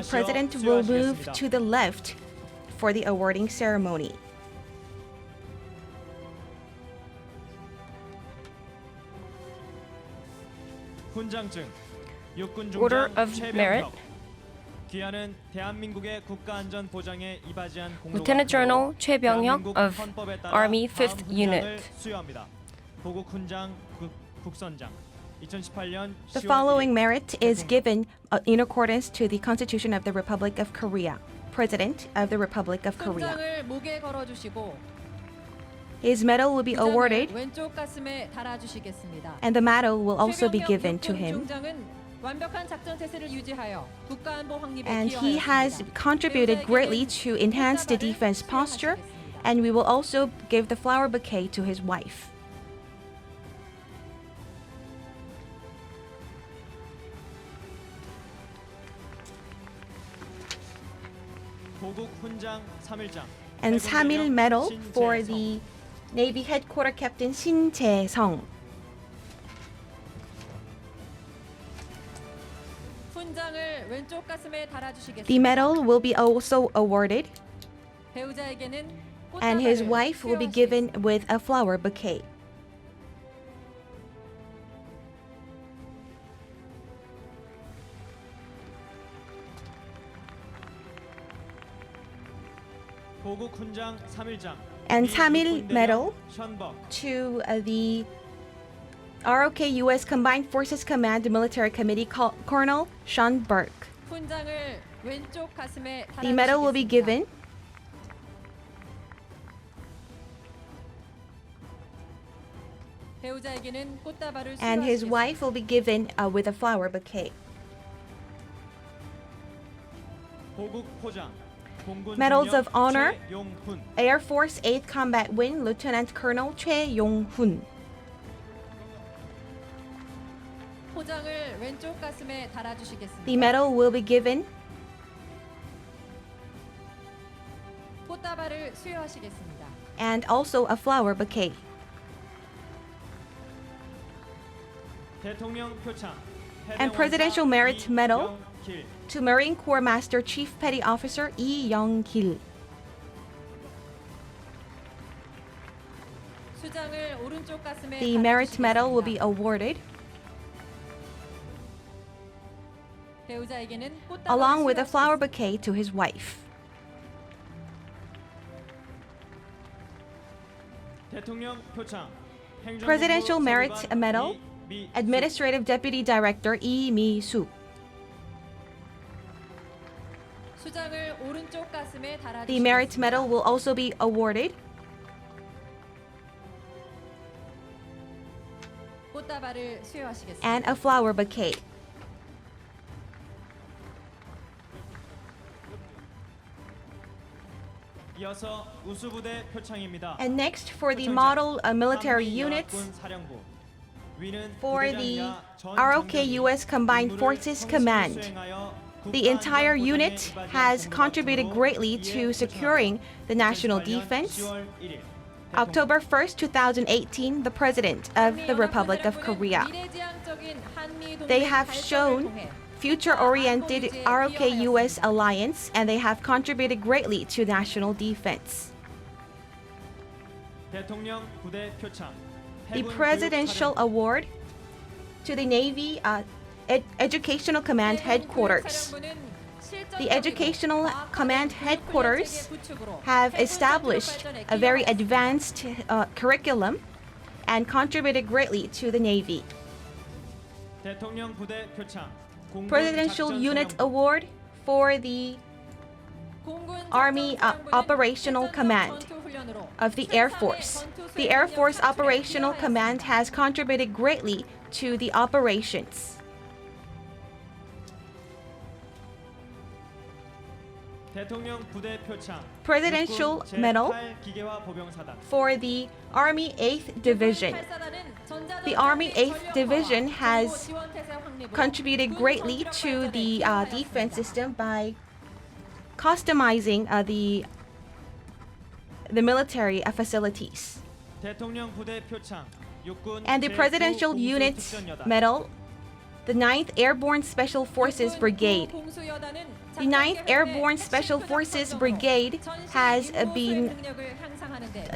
president will move to the left for the awarding ceremony. Order of Merit. Lieutenant General Choi Byung-hyuk of Army 5th Unit. The following merit is given in accordance to the Constitution of the Republic of Korea. President of the Republic of Korea. His medal will be awarded, and the medal will also be given to him. And he has contributed greatly to enhance the defense posture, and we will also give the flower bouquet to his wife. And 3일 medal for the Navy Headquarters Captain Shin Jae-sung. The medal will be also awarded, and his wife will be given with a flower bouquet. And 3일 medal to the ROK U.S. Combined Forces Command Military Committee Colonel Sean Burke. The medal will be given, and his wife will be given with a flower bouquet. Medals of Honor, Air Force 8th Combat Wing Lieutenant Colonel Choi Yong-hun. The medal will be given, and also a flower bouquet. And Presidential Merit Medal to Marine Corps Master Chief Petty Officer Lee Young-gil. The Merit Medal will be awarded, along with a flower bouquet to his wife. Presidential Merit Medal, Administrative Deputy Director Lee Mi-suk. The Merit Medal will also be awarded, and a flower bouquet. And next, for the model military units, for the ROK U.S. Combined Forces Command. The entire unit has contributed greatly to securing the national defense, October 1st, 2018, the President of the Republic of Korea. They have shown future-oriented ROK-US alliance, and they have contributed greatly to national defense. The Presidential Award to the Navy Educational Command Headquarters. The Educational Command Headquarters have established a very advanced curriculum and contributed greatly to the Navy. Presidential Unit Award for the Army Operational Command of the Air Force. The Air Force Operational Command has contributed greatly to the operations. Presidential Medal for the Army 8th Division. The Army 8th Division has contributed greatly to the defense system by customizing the military facilities. And the Presidential Unit Medal, the 9th Airborne Special Forces Brigade. The 9th Airborne Special Forces Brigade has been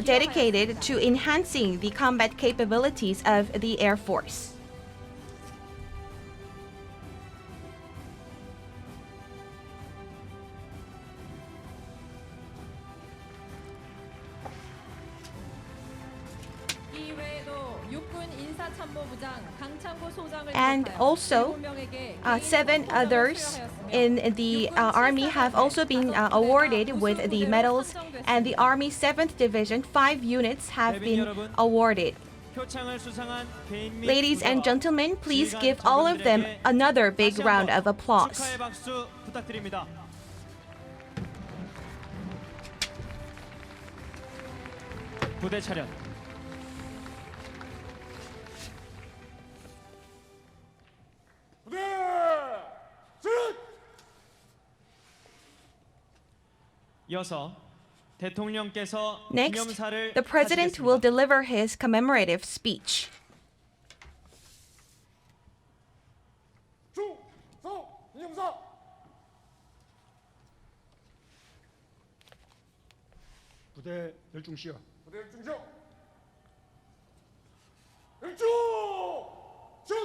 dedicated to enhancing the combat capabilities of the Air Force. And also, 7 others in the Army have also been awarded with the medals, and the Army 7th Division, 5 units have been awarded. Ladies and gentlemen, please give all of them another big round of applause. 부대 차렷. 이어서 대통령께서 Next, 기념사를 the President will deliver his commemorative speech. 부대 열중시여. 부대 열중시여. 열중! 준!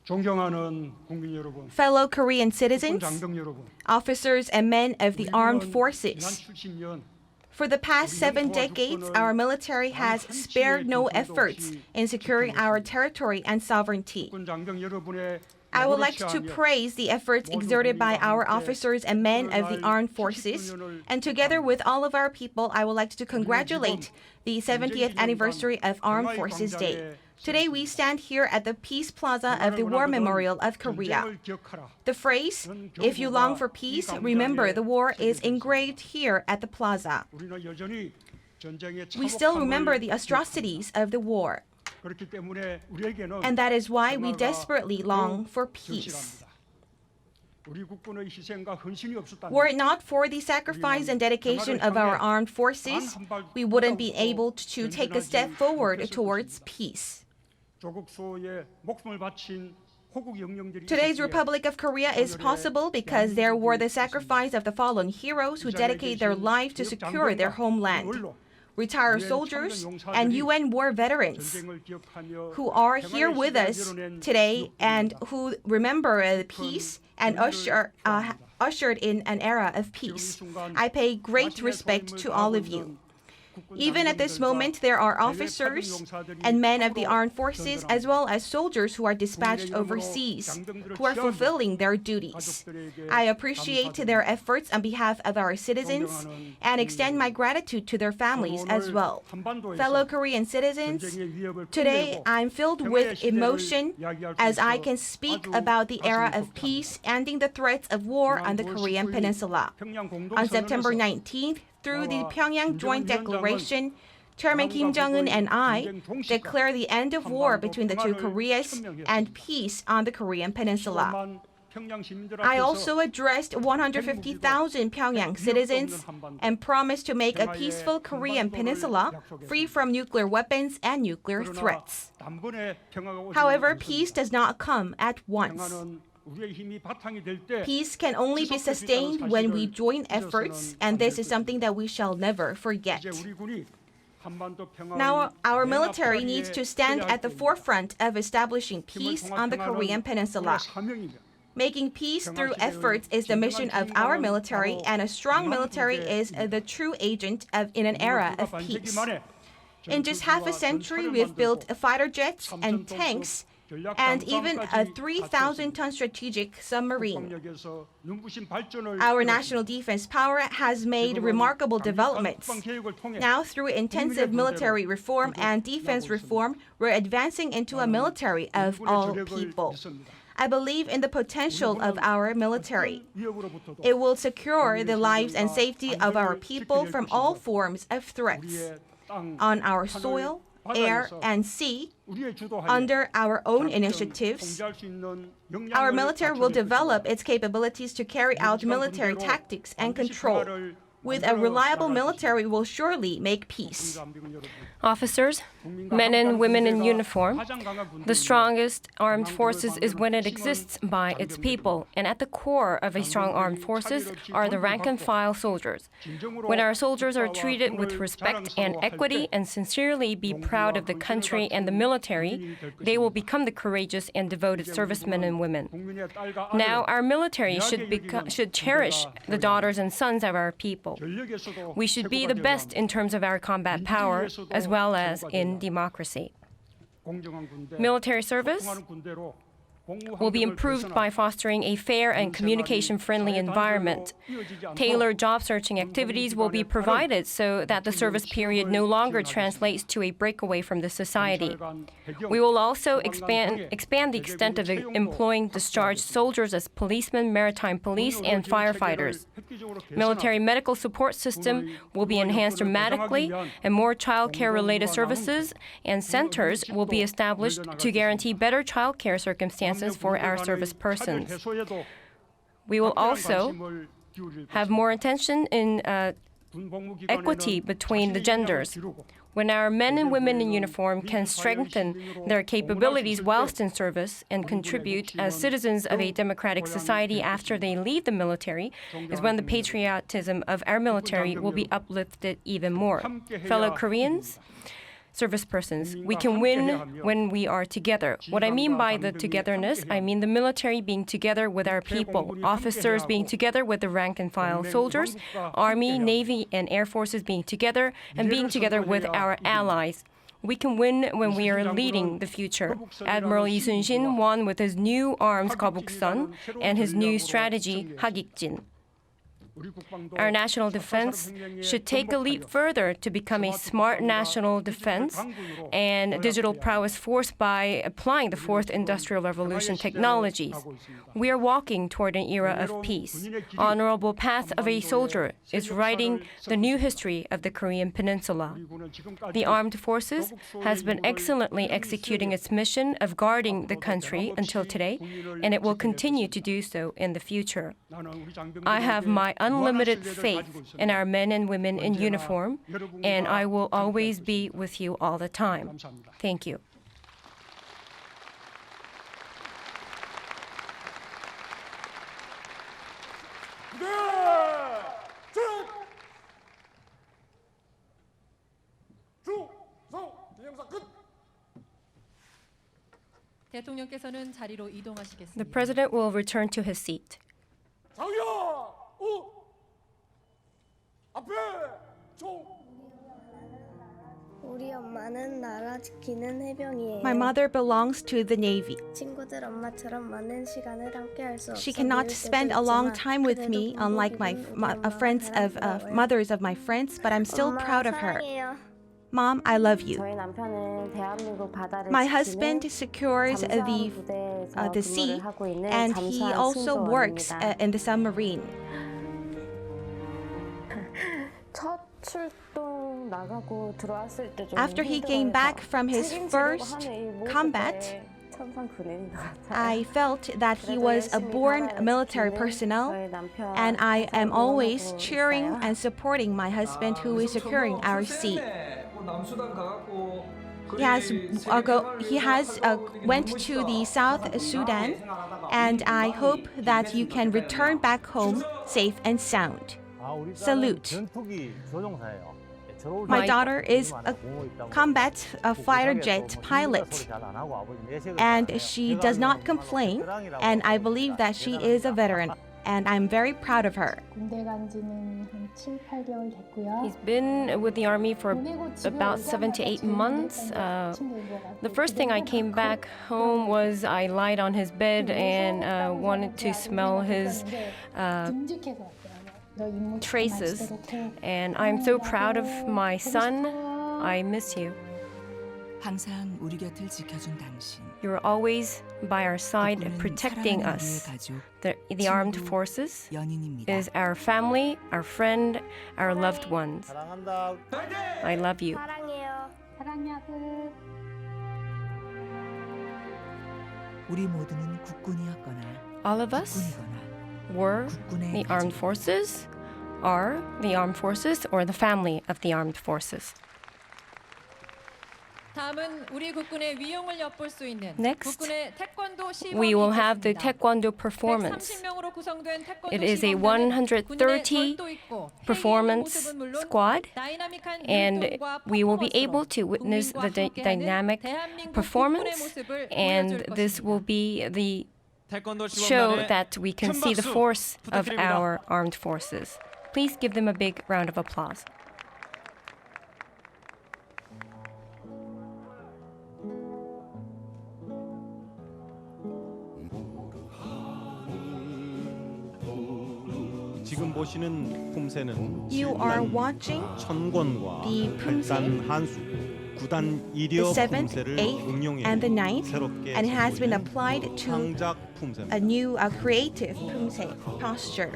존경하는 국민 여러분. Fellow Korean citizens, 장병 여러분. officers and men of the armed forces. 지난 70년 For the past 7 decades, our military has spared no efforts in securing our territory and sovereignty. 장병 여러분의 I would like to praise the efforts exerted by our officers and men of the armed forces, and together with all of our people, I would like to congratulate the 70th anniversary of Armed Forces Day. Today we stand here at the Peace Plaza of the War Memorial of Korea. The phrase, "If you long for peace, remember the war," is engraved here at the plaza. We still remember the atrocities of the war. And that is why we desperately long for peace. Were it not for the sacrifice and dedication of our armed forces, we wouldn't be able to take a step forward towards peace. Today's Republic of Korea is possible because there were the sacrifice of the fallen heroes who dedicated their lives to secure their homeland. Retired soldiers and UN war veterans who are here with us today and who remember peace and ushered in an era of peace. I pay great respect to all of you. Even at this moment, there are officers and men of the armed forces as well as soldiers who are dispatched overseas, who are fulfilling their duties. I appreciate their efforts on behalf of our citizens and extend my gratitude to their families as well. Fellow Korean citizens, today I'm filled with emotion as I can speak about the era of peace, ending the threats of war on the Korean Peninsula. On September 19th, through the Pyongyang Joint Declaration, Chairman Kim Jong-un and I declare the end of war between the two Koreas and peace on the Korean Peninsula. I also addressed 150,000 Pyongyang citizens and promised to make a peaceful Korean peninsula free from nuclear weapons and nuclear threats. However, peace does not come at once. Peace can only be sustained when we join efforts, and this is something that we shall never forget. Now, our military needs to stand at the forefront of establishing peace on the Korean peninsula. Making peace through efforts is the mission of our military, and a strong military is the true agent in an era of peace. In just half a century, we've built fighter jets and tanks, and even a 3,000-ton strategic submarine. Our national defense power has made remarkable developments. Now, through intensive military reform and defense reform, we're advancing into a military of all people. I believe in the potential of our military. It will secure the lives and safety of our people from all forms of threats on our soil, air, and sea. Under our own initiatives, our military will develop its capabilities to carry out military tactics and control. With a reliable military, we will surely make peace. Officers, men and women in uniform, the strongest armed forces is when it exists by its people, and at the core of a strong armed forces are the rank-and-file soldiers. When our soldiers are treated with respect and equity and sincerely be proud of the country and the military, they will become the courageous and devoted servicemen and women. Now, our military should cherish the daughters and sons of our people. We should be the best in terms of our combat power, as well as in democracy. Military service will be improved by fostering a fair and communication-friendly environment. Tailored job-searching activities will be provided so that the service period no longer translates to a breakaway from the society. We will also expand the extent of employing discharged soldiers as policemen, maritime police, and firefighters. Military medical support system will be enhanced dramatically, and more child care-related services and centers will be established to guarantee better child care circumstances for our service persons. We will also have more attention in equity between the genders. When our men and women in uniform can strengthen their capabilities whilst in service and contribute as citizens of a democratic society after they leave the military, is when the patriotism of our military will be uplifted even more. Fellow Koreans, service persons, we can win when we are together. What I mean by the togetherness, I mean the military being together with our people, officers being together with the rank-and-file soldiers, Army, Navy, and Air Forces being together, and being together with our allies. We can win when we are leading the future. Admiral Lee Sun-shin won with his new arms Gobuksan and his new strategy Hagikjin. Our national defense should take a leap further to become a smart national defense and digital prowess force by applying the fourth industrial revolution technologies. We are walking toward an era of peace. Honorable Path of a Soldier is writing the new history of the Korean Peninsula. The armed forces has been excellently executing its mission of guarding the country until today, and it will continue to do so in the future. I have my unlimited faith in our men and women in uniform, and I will always be with you all the time. Thank you. The President will return to his seat. My mother belongs to the Navy. She cannot spend a long time with me, unlike mothers of my friends, but I'm still proud of her. Mom, I love you. My husband secures the sea, and he also works in the submarine. After he came back from his first combat, I felt that he was a born military personnel, and I am always cheering and supporting my husband who is securing our seat. He has went to the South Sudan, and I hope that you can return back home safe and sound. Salute. My daughter is a combat fighter jet pilot, and she does not complain, and I believe that she is a veteran, and I'm very proud of her. He's been with the Army for about 7 to 8 months. The first thing I came back home was I lied on his bed and wanted to smell his traces. And I'm so proud of my son. I miss you. You're always by our side, protecting us. The armed forces is our family, our friend, our loved ones. I love you. All of us were the armed forces, are the armed forces, or the family of the armed forces. Next, we will have the Taekwondo performance. It is a 130 performance squad, and we will be able to witness the dynamic performance, and this will be the show that we can see the force of our armed forces. Please give them a big round of applause. You are watching the Pumse, the 7th, 8th, and the 9th, and it has been applied to a new creative Pumse posture.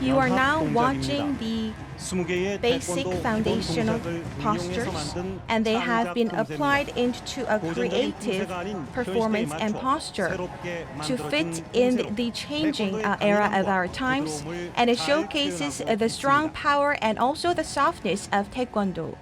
You are now watching the basic foundational postures, and they have been applied into a creative performance and posture to fit in the changing era of our times, and it showcases the strong power and also the softness of Taekwondo.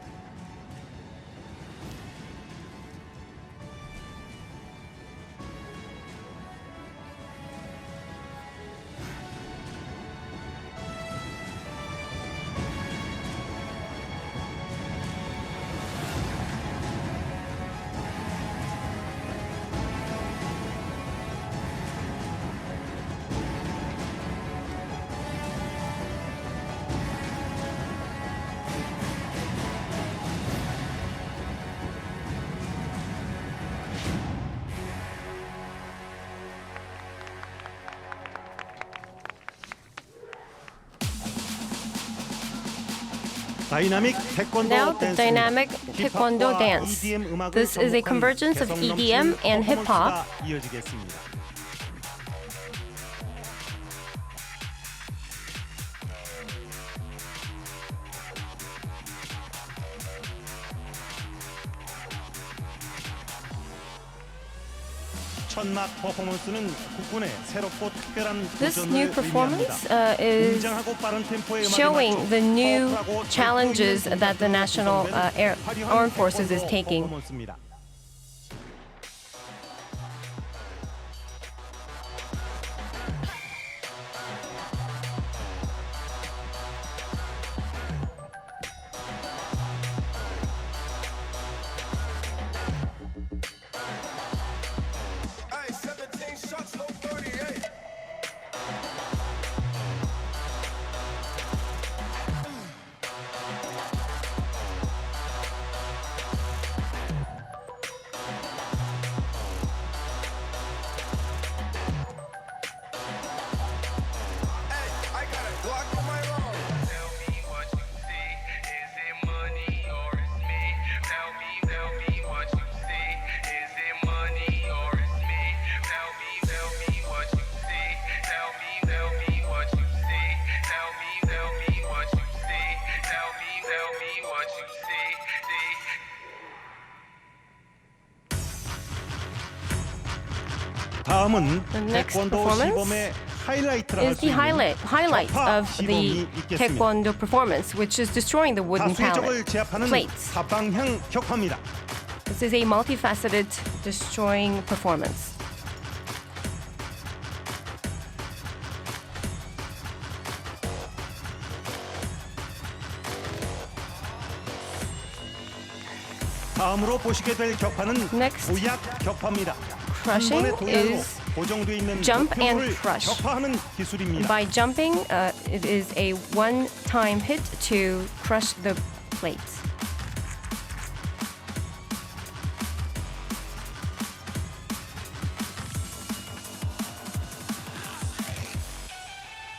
Now the dynamic Taekwondo dance. This is a convergence of EDM and hip-hop. This new performance is showing the new challenges that the National Armed Forces is taking. 다음은 The next 태권도 performance 시범의 하이라이트라 is the highlight of the Taekwondo performance, which is destroying the wooden 다수의 적을 pallet 제압하는 plates. 다방향 격파입니다. This is a multifaceted destroying performance. 다음으로 보시게 될 격파는 Next, 도약 격파입니다. crushing 한 번의 도약으로 is 고정되어 있는 jump and 목표물을 crush. 격파하는 기술입니다. By jumping, it is a one-time hit to crush the plates.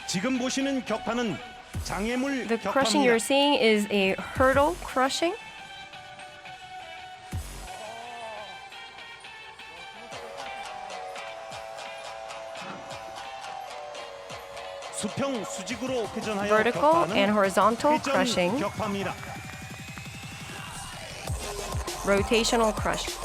지금 보시는 격파는 장애물 The crushing you're 격파입니다. seeing is a hurdle crushing. 수평 수직으로 회전하여 Vertical 격파하는 and horizontal 회전 crushing. 격파입니다. Rotational crush.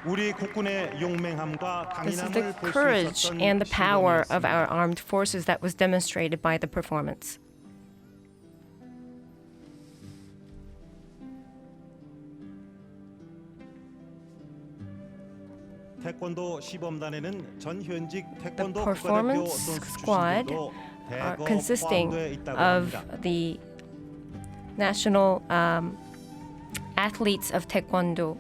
우리 국군의 용맹함과 This is the 강인함을 볼 수 courage 있었던 and the power of 시범이었습니다. our armed forces that was demonstrated by the performance. 태권도 시범단에는 전 현직 The 태권도 국가대표 performance 선수 squad 출신들도 are 대거 consisting 포함되어 있다고 of 합니다. the national athletes of Taekwondo.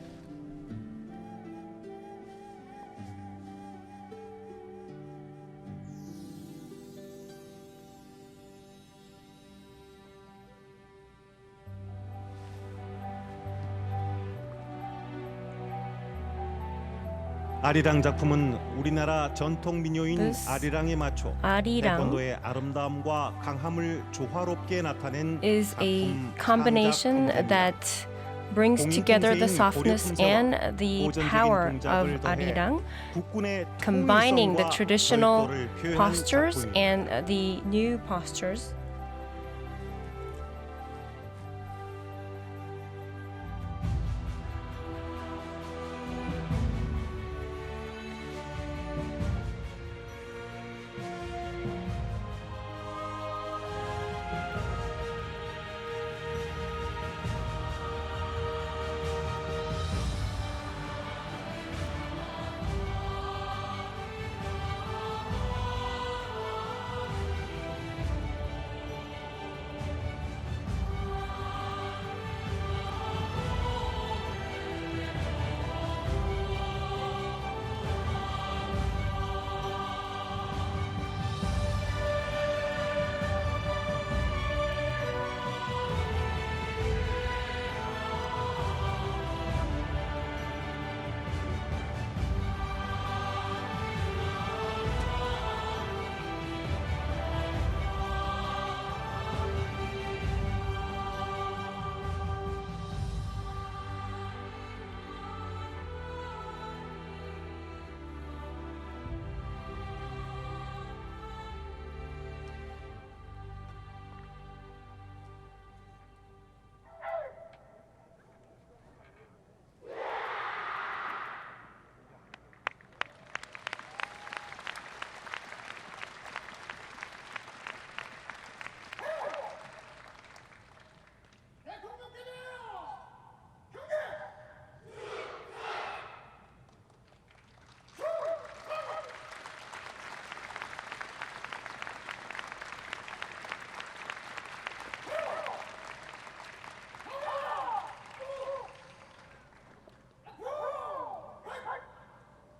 아리랑 작품은 우리나라 전통 민요인 This 아리랑에 맞춰 Arirang 태권도의 아름다움과 강함을 조화롭게 나타낸 is a 작품 combination 창작품입니다. that brings together the softness and the power of Arirang, combining the traditional postures and the new postures.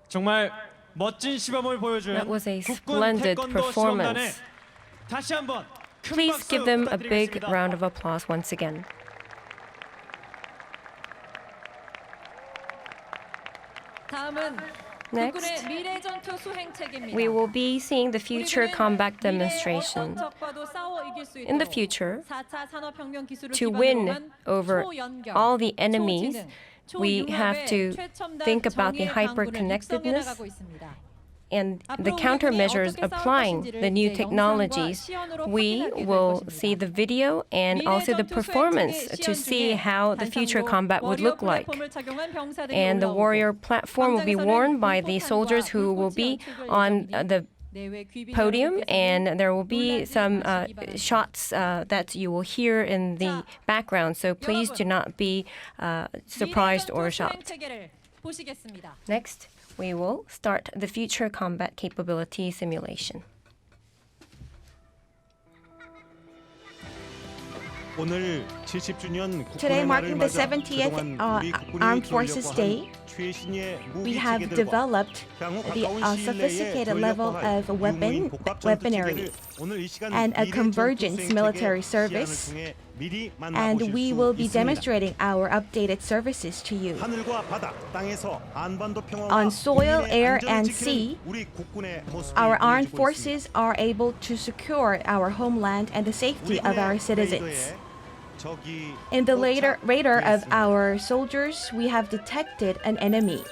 정말 멋진 시범을 보여준 That was a 국군 splendid 태권도 시범단에 performance. 다시 한번 큰 Please 박수 give them a big 부탁드리겠습니다. round of applause once again. Next, we will be seeing the future combat demonstration. In the future, to win over all the enemies, we have to think about the hyper-connectedness and the countermeasures applying the new technologies. We will see the video and also the performance to see how the future combat would look like. And the warrior platform will be worn by the soldiers who will be on the podium, and there will be some shots that you will hear in the background, so please do not be surprised or shocked. Next, we will start the future combat capability simulation. Today, marking the 70th Armed Forces Day, we have developed the sophisticated level of weaponry and a convergence military service, and we will be demonstrating our updated services to you. On soil, air, and sea, our armed forces are able to secure our homeland and the safety of our citizens. In the radar of our soldiers, we have detected an enemy.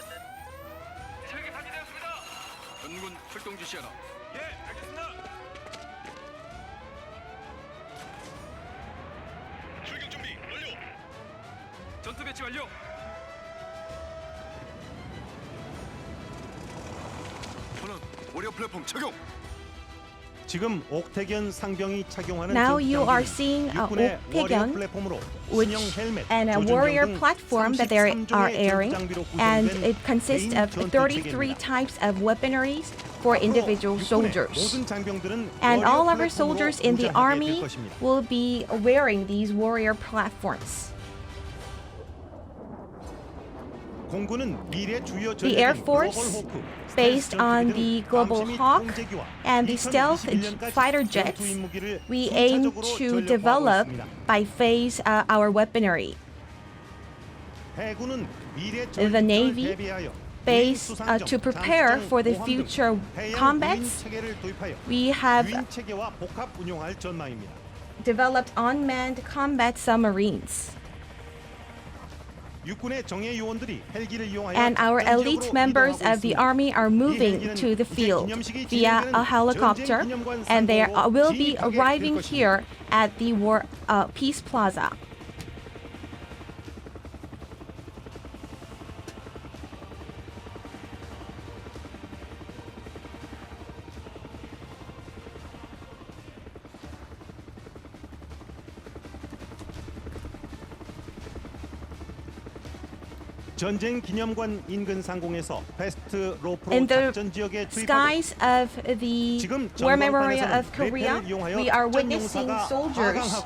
Now you are seeing 옥태견, and a warrior platform that they are airing, and it consists of 33 types of weaponries for individual soldiers. And all our soldiers in the army will be wearing these warrior platforms. The Air Force, based on the Global Hawk and the stealth fighter jets, we aim to develop by phase our weaponry. The Navy, based to prepare for the future combats, we have developed unmanned combat submarines. And our elite members of the army are moving to the field via a helicopter, and they will be arriving here at the Peace Plaza. In the skies of the War Memorial of Korea, we are witnessing soldiers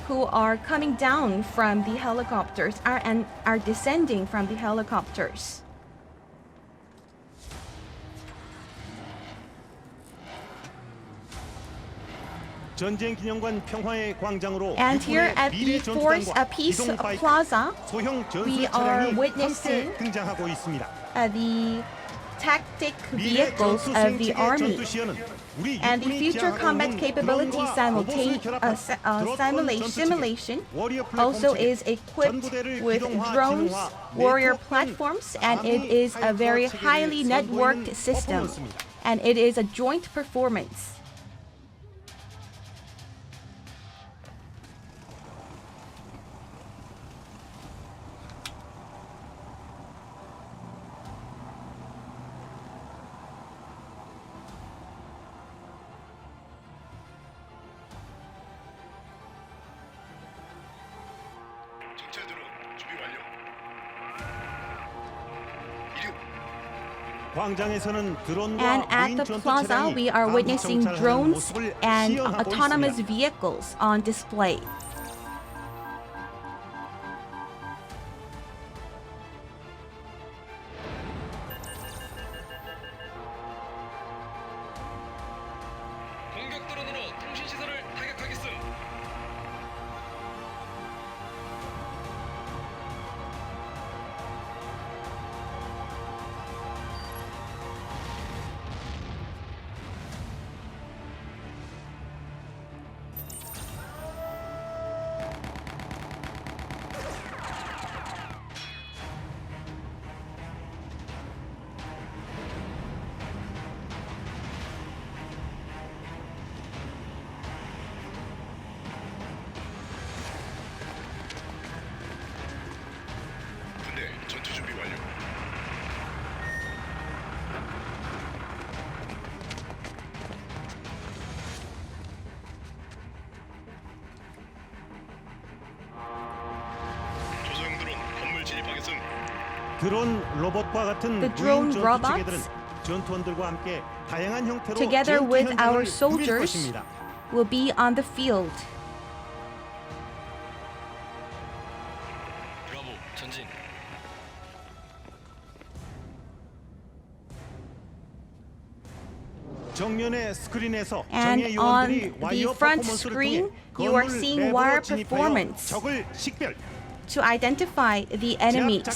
who are coming down from the helicopters and are descending from the helicopters. And here at the Peace Plaza, we are witnessing the tactic vehicles of the army. And the future combat capability simulation also is equipped with drones, warrior platforms, and it is a very highly networked system. And it is a joint performance. And at the plaza, we are witnessing drones and autonomous vehicles on display. The drone robots, together with our soldiers, will be on the field. And on the front screen, you are seeing wire performance to identify the enemies.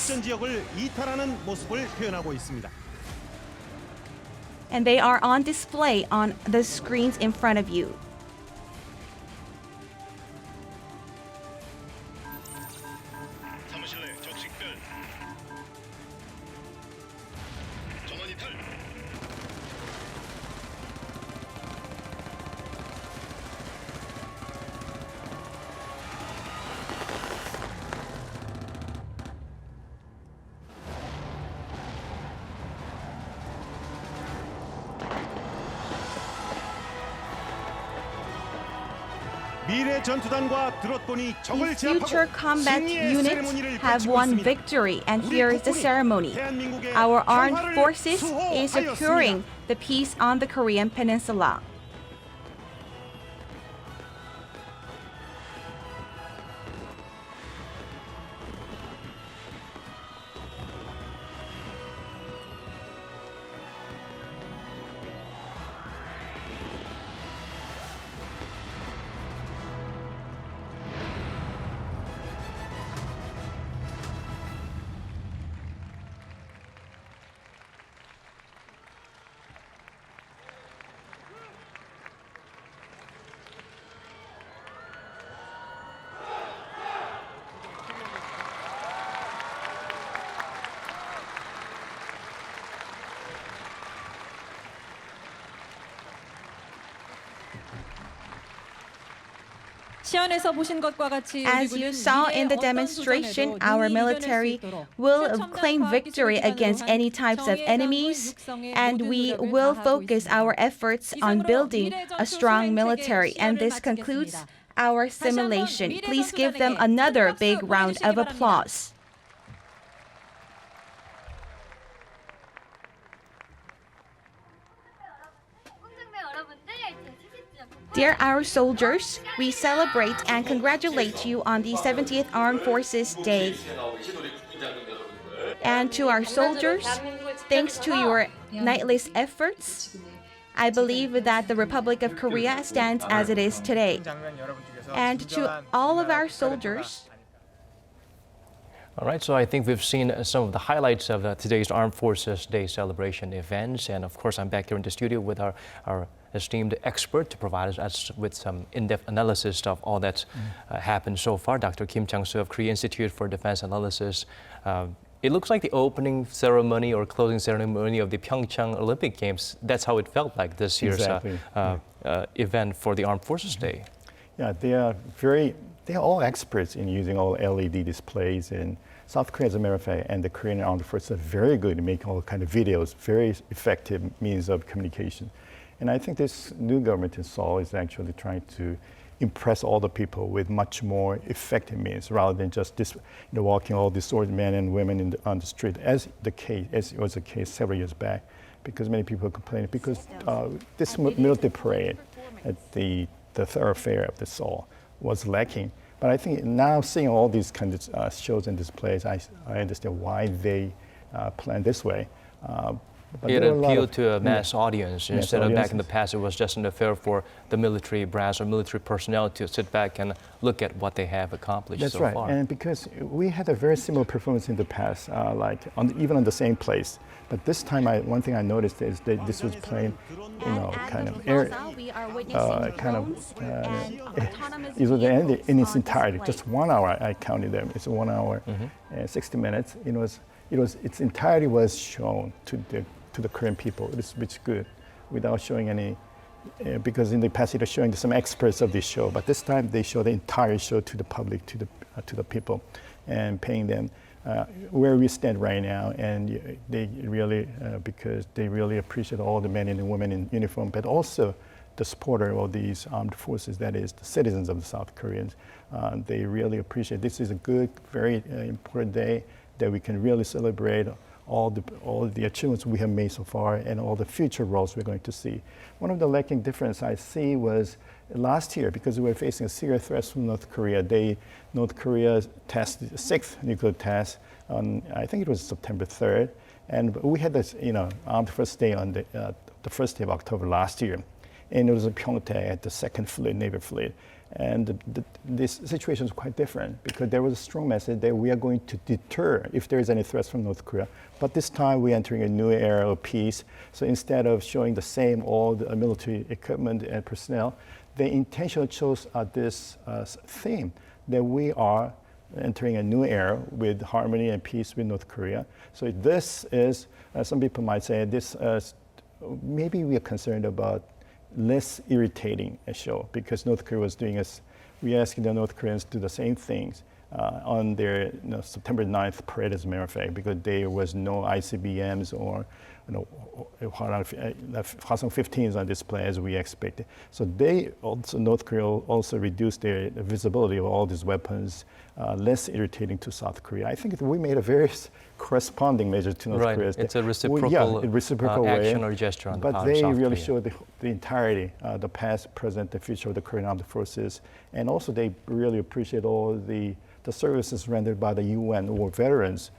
And they are on display on the screens in front of you. The future combat units have won victory, and here is the ceremony. Our armed forces is securing the peace on the Korean Peninsula. As you saw in the demonstration, our military will claim victory against any types of enemies, and we will focus our efforts on building a strong military. And this concludes our simulation. Please give them another big round of applause. Dear our soldiers, we celebrate and congratulate you on the 70th Armed Forces Day. And to our soldiers, thanks to your nightless efforts, I believe that the Republic of Korea stands as it is today. And to all of our soldiers, all right, so I think we've seen some of the highlights of today's Armed Forces Day celebration events. And of course, I'm back here in the studio with our esteemed expert to provide us with some in-depth analysis of all that's happened so far. Dr. Kim Chang-soo of Korea Institute for Defense Analysis. It looks like the opening ceremony or closing ceremony of the Pyeongchang Olympic Games. That's how it felt like this year's event for the Armed Forces Day. Yeah, they are all experts in using all LED displays. And South Korea, as a matter of fact, and the Korean Armed Forces are very good at making all kind of videos, very effective means of communication. And I think this new government in Seoul is actually trying to impress all the people with much more effective means, rather than just walking all these men and women on the street, as was the case several years back, because many people complained because this military parade at the thoroughfare of the Seoul was lacking. But I think now seeing all these kinds of shows and displays, I understand why they plan this way. But it appealed to a mass audience. Instead of back in the past, it was just an affair for the military brass or military personnel to sit back and look at what they have accomplished so far. That's right, and because we had a very similar performance in the past, even on the same place. But this time, one thing I noticed is that this was playing, in its entirety. Just 1 hour, I counted them. It's 1 hour and 60 minutes. Its entirety was shown to the Korean people, which is good, without showing any. Because in the past, it was showing some experts of this show, but this time they show the entire show to the public, to the people, and paying them where we stand right now. And they really, because they really appreciate all the men and women in uniform, but also the supporter of these armed forces, that is, the citizens of the South Koreans. They really appreciate. This is a good, very important day. that we can really celebrate all the achievements we have made so far and all the future roles we're going to see. One of the lacking difference I see was last year, because we were facing a serious threat from North Korea. North Korea tested the 6th nuclear test on, I think it was September 3rd, and we had this, armed first day on the first day of October last year, and it was in Pyeongtaek at the 2nd Fleet, Navy Fleet. And this situation is quite different because there was a strong message that we are going to deter if there is any threats from North Korea. But this time we're entering a new era of peace. So instead of showing the same old military equipment and personnel, they intentionally chose this theme that we are entering a new era with harmony and peace with North Korea. So this is, some people might say, this maybe we are concerned about less irritating a show because North Korea was doing we asking the North Koreans to do the same things on their September 9th parade, as a matter of fact, because there was no ICBMs or Hwasong 15s on display as we expected. So North Korea also reduced their visibility of all these weapons, less irritating to South Korea. I think we made a very corresponding measure to North Korea. It's a reciprocal action way, or gesture on but they really showed the entirety, the past, present, the future of the Korean Armed Forces, and also they really appreciate all the services rendered by the UN war veterans.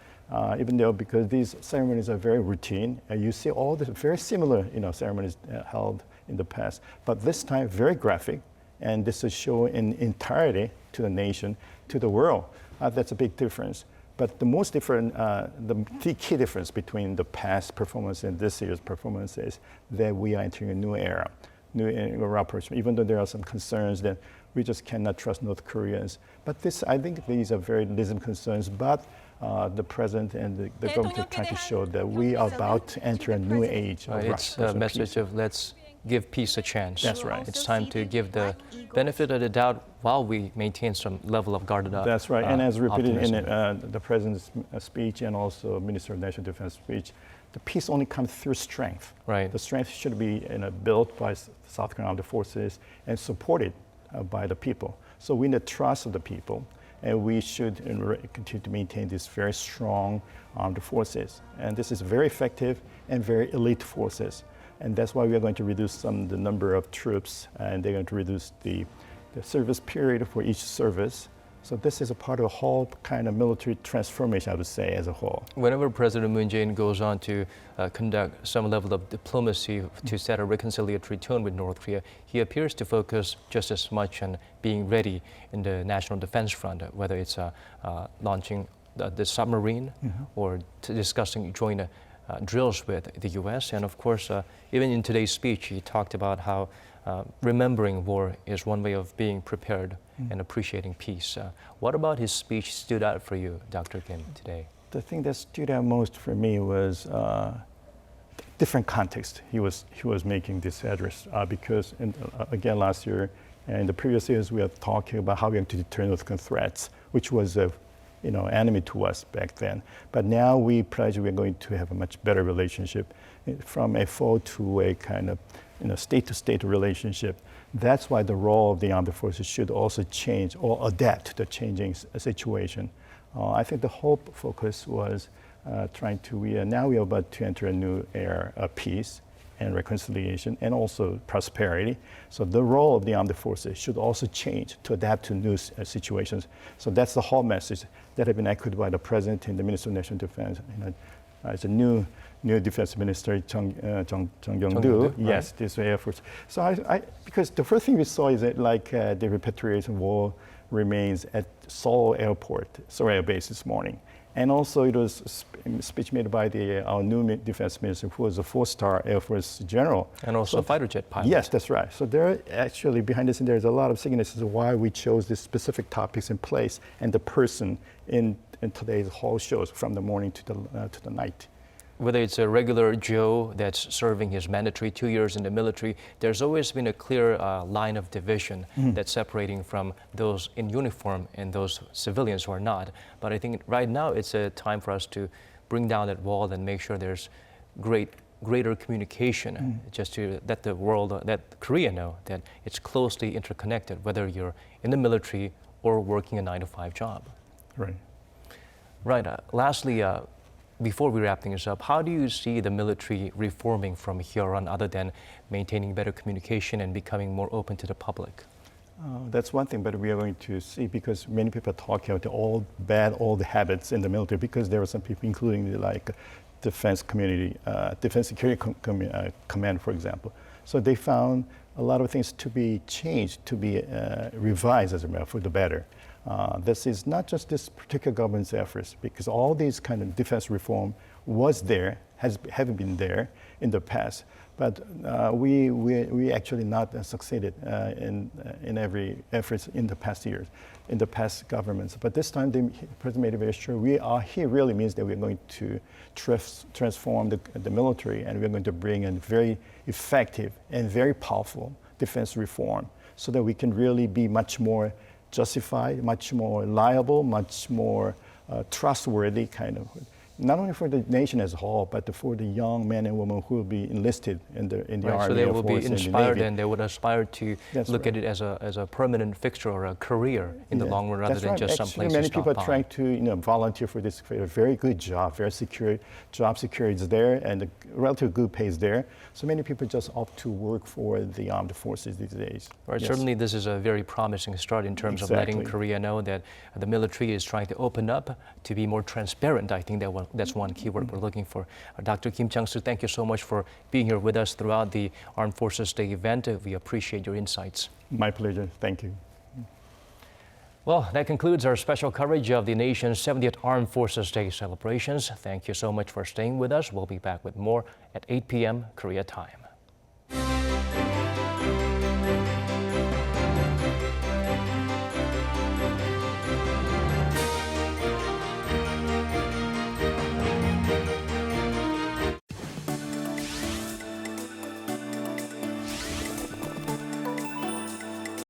Even though because these ceremonies are very routine, you see all the very similar ceremonies held in the past, but this time very graphic, and this is shown in entirety to the nation, to the world. That's a big difference. But the most different, the key difference between the past performance and this year's performance is that we are entering a new era operation. Even though there are some concerns that we just cannot trust North Koreans, but I think these are very legitimate concerns. But the president and the government are trying to show that we are about to enter a new age. It's a message of let's give peace a chance. That's right. It's time to give the benefit of the doubt while we maintain some level of guarded up. That's right. And as repeated optimism. in the president's speech and also Minister of National Defense speech, the peace only comes through strength. Right. The strength should be built by South Korean armed forces and supported by the people. So we need the trust of the people, and we should continue to maintain these very strong armed forces. And this is very effective and very elite forces. And that's why we are going to reduce the number of troops, and they're going to reduce the service period for each service. So this is a part of a whole kind of military transformation, I would say, as a whole. Whenever President Moon Jae-in goes on to conduct some level of diplomacy to set a reconciliatory tone with North Korea, he appears to focus just as much on being ready in the national defense front, whether it's launching the submarine or discussing joint drills with the U.S. And of course, even in today's speech, he talked about how remembering war is one way of being prepared and appreciating peace. What about his speech stood out for you, Dr. Kim, today? The thing that stood out most for me was different context. He was making this address because, again, last year and the previous years, we were talking about how we're going to deter North Korean threats, which was enemy to us back then. But now we pledge we're going to have a much better relationship from a foe to a kind of state-to-state relationship. That's why the role of the armed forces should also change or adapt to the changing situation. I think the whole focus was now we are about to enter a new era of peace and reconciliation and also prosperity. So the role of the armed forces should also change to adapt to new situations. So that's the whole message that has been echoed by the President and the Minister of National Defense. It's a new Defense Minister, Chung Kyung-do. Yes, this Air Force. So because the first thing we saw is that the repatriation wall remains at Seoul Airport, Seoul Air Base this morning. And also it was a speech made by our new defense minister, who was a 4-star Air Force general. And also a fighter jet pilot. Yes, that's right. So there actually, behind the scene, there's a lot of signatures of why we chose these specific topics in place and the person in today's whole shows from the morning to the night. Whether it's a regular Joe that's serving his mandatory 2 years in the military, there's always been a clear line of division that's separating from those in uniform and those civilians who are not. But I think right now it's a time for us to bring down that wall and make sure there's greater communication, just to let the world, let Korea know that it's closely interconnected, whether you're in the military or working a 9-to-5 job. Right. Right. Lastly, before we wrap things up, how do you see the military reforming from here on, other than maintaining better communication and becoming more open to the public? That's one thing, but we are going to see, because many people are talking about all the habits in the military, because there are some people, including the defense community, defense security command, for example. So they found a lot of things to be changed, to be revised as a matter for the better. This is not just this particular government's efforts, because all these kind of defense reform was there, haven't been there in the past. But we actually not succeeded in every efforts in the past years, in the past governments. But this time, the president made it very sure we are here really means that we're going to transform the military, and we're going to bring in very effective and very powerful defense reform, so that we can really be much more justified, much more reliable, much more trustworthy kind of. Not only for the nation as a whole, but for the young men and women who will be enlisted in the army. So they will be Force, inspired, and and they would aspire to look at it as a permanent fixture or a career in the long run, rather than just some place many to stop people by. are trying to volunteer for this very good job, very secure job security is there, and the relatively good pay is there. So many people just opt to work for the armed forces these days. Right. Certainly, this is a very promising start in terms of letting Korea know that the military is trying to open up to be more transparent. I think that's one keyword we're looking for. Dr. Kim Chang-soo, thank you so much for being here with us throughout the Armed Forces Day event. We appreciate your insights. My pleasure. Thank you. Well, that concludes our special coverage of the nation's 70th Armed Forces Day celebrations. Thank you so much for staying with us. We'll be back with more at 8 p.m. Korea time.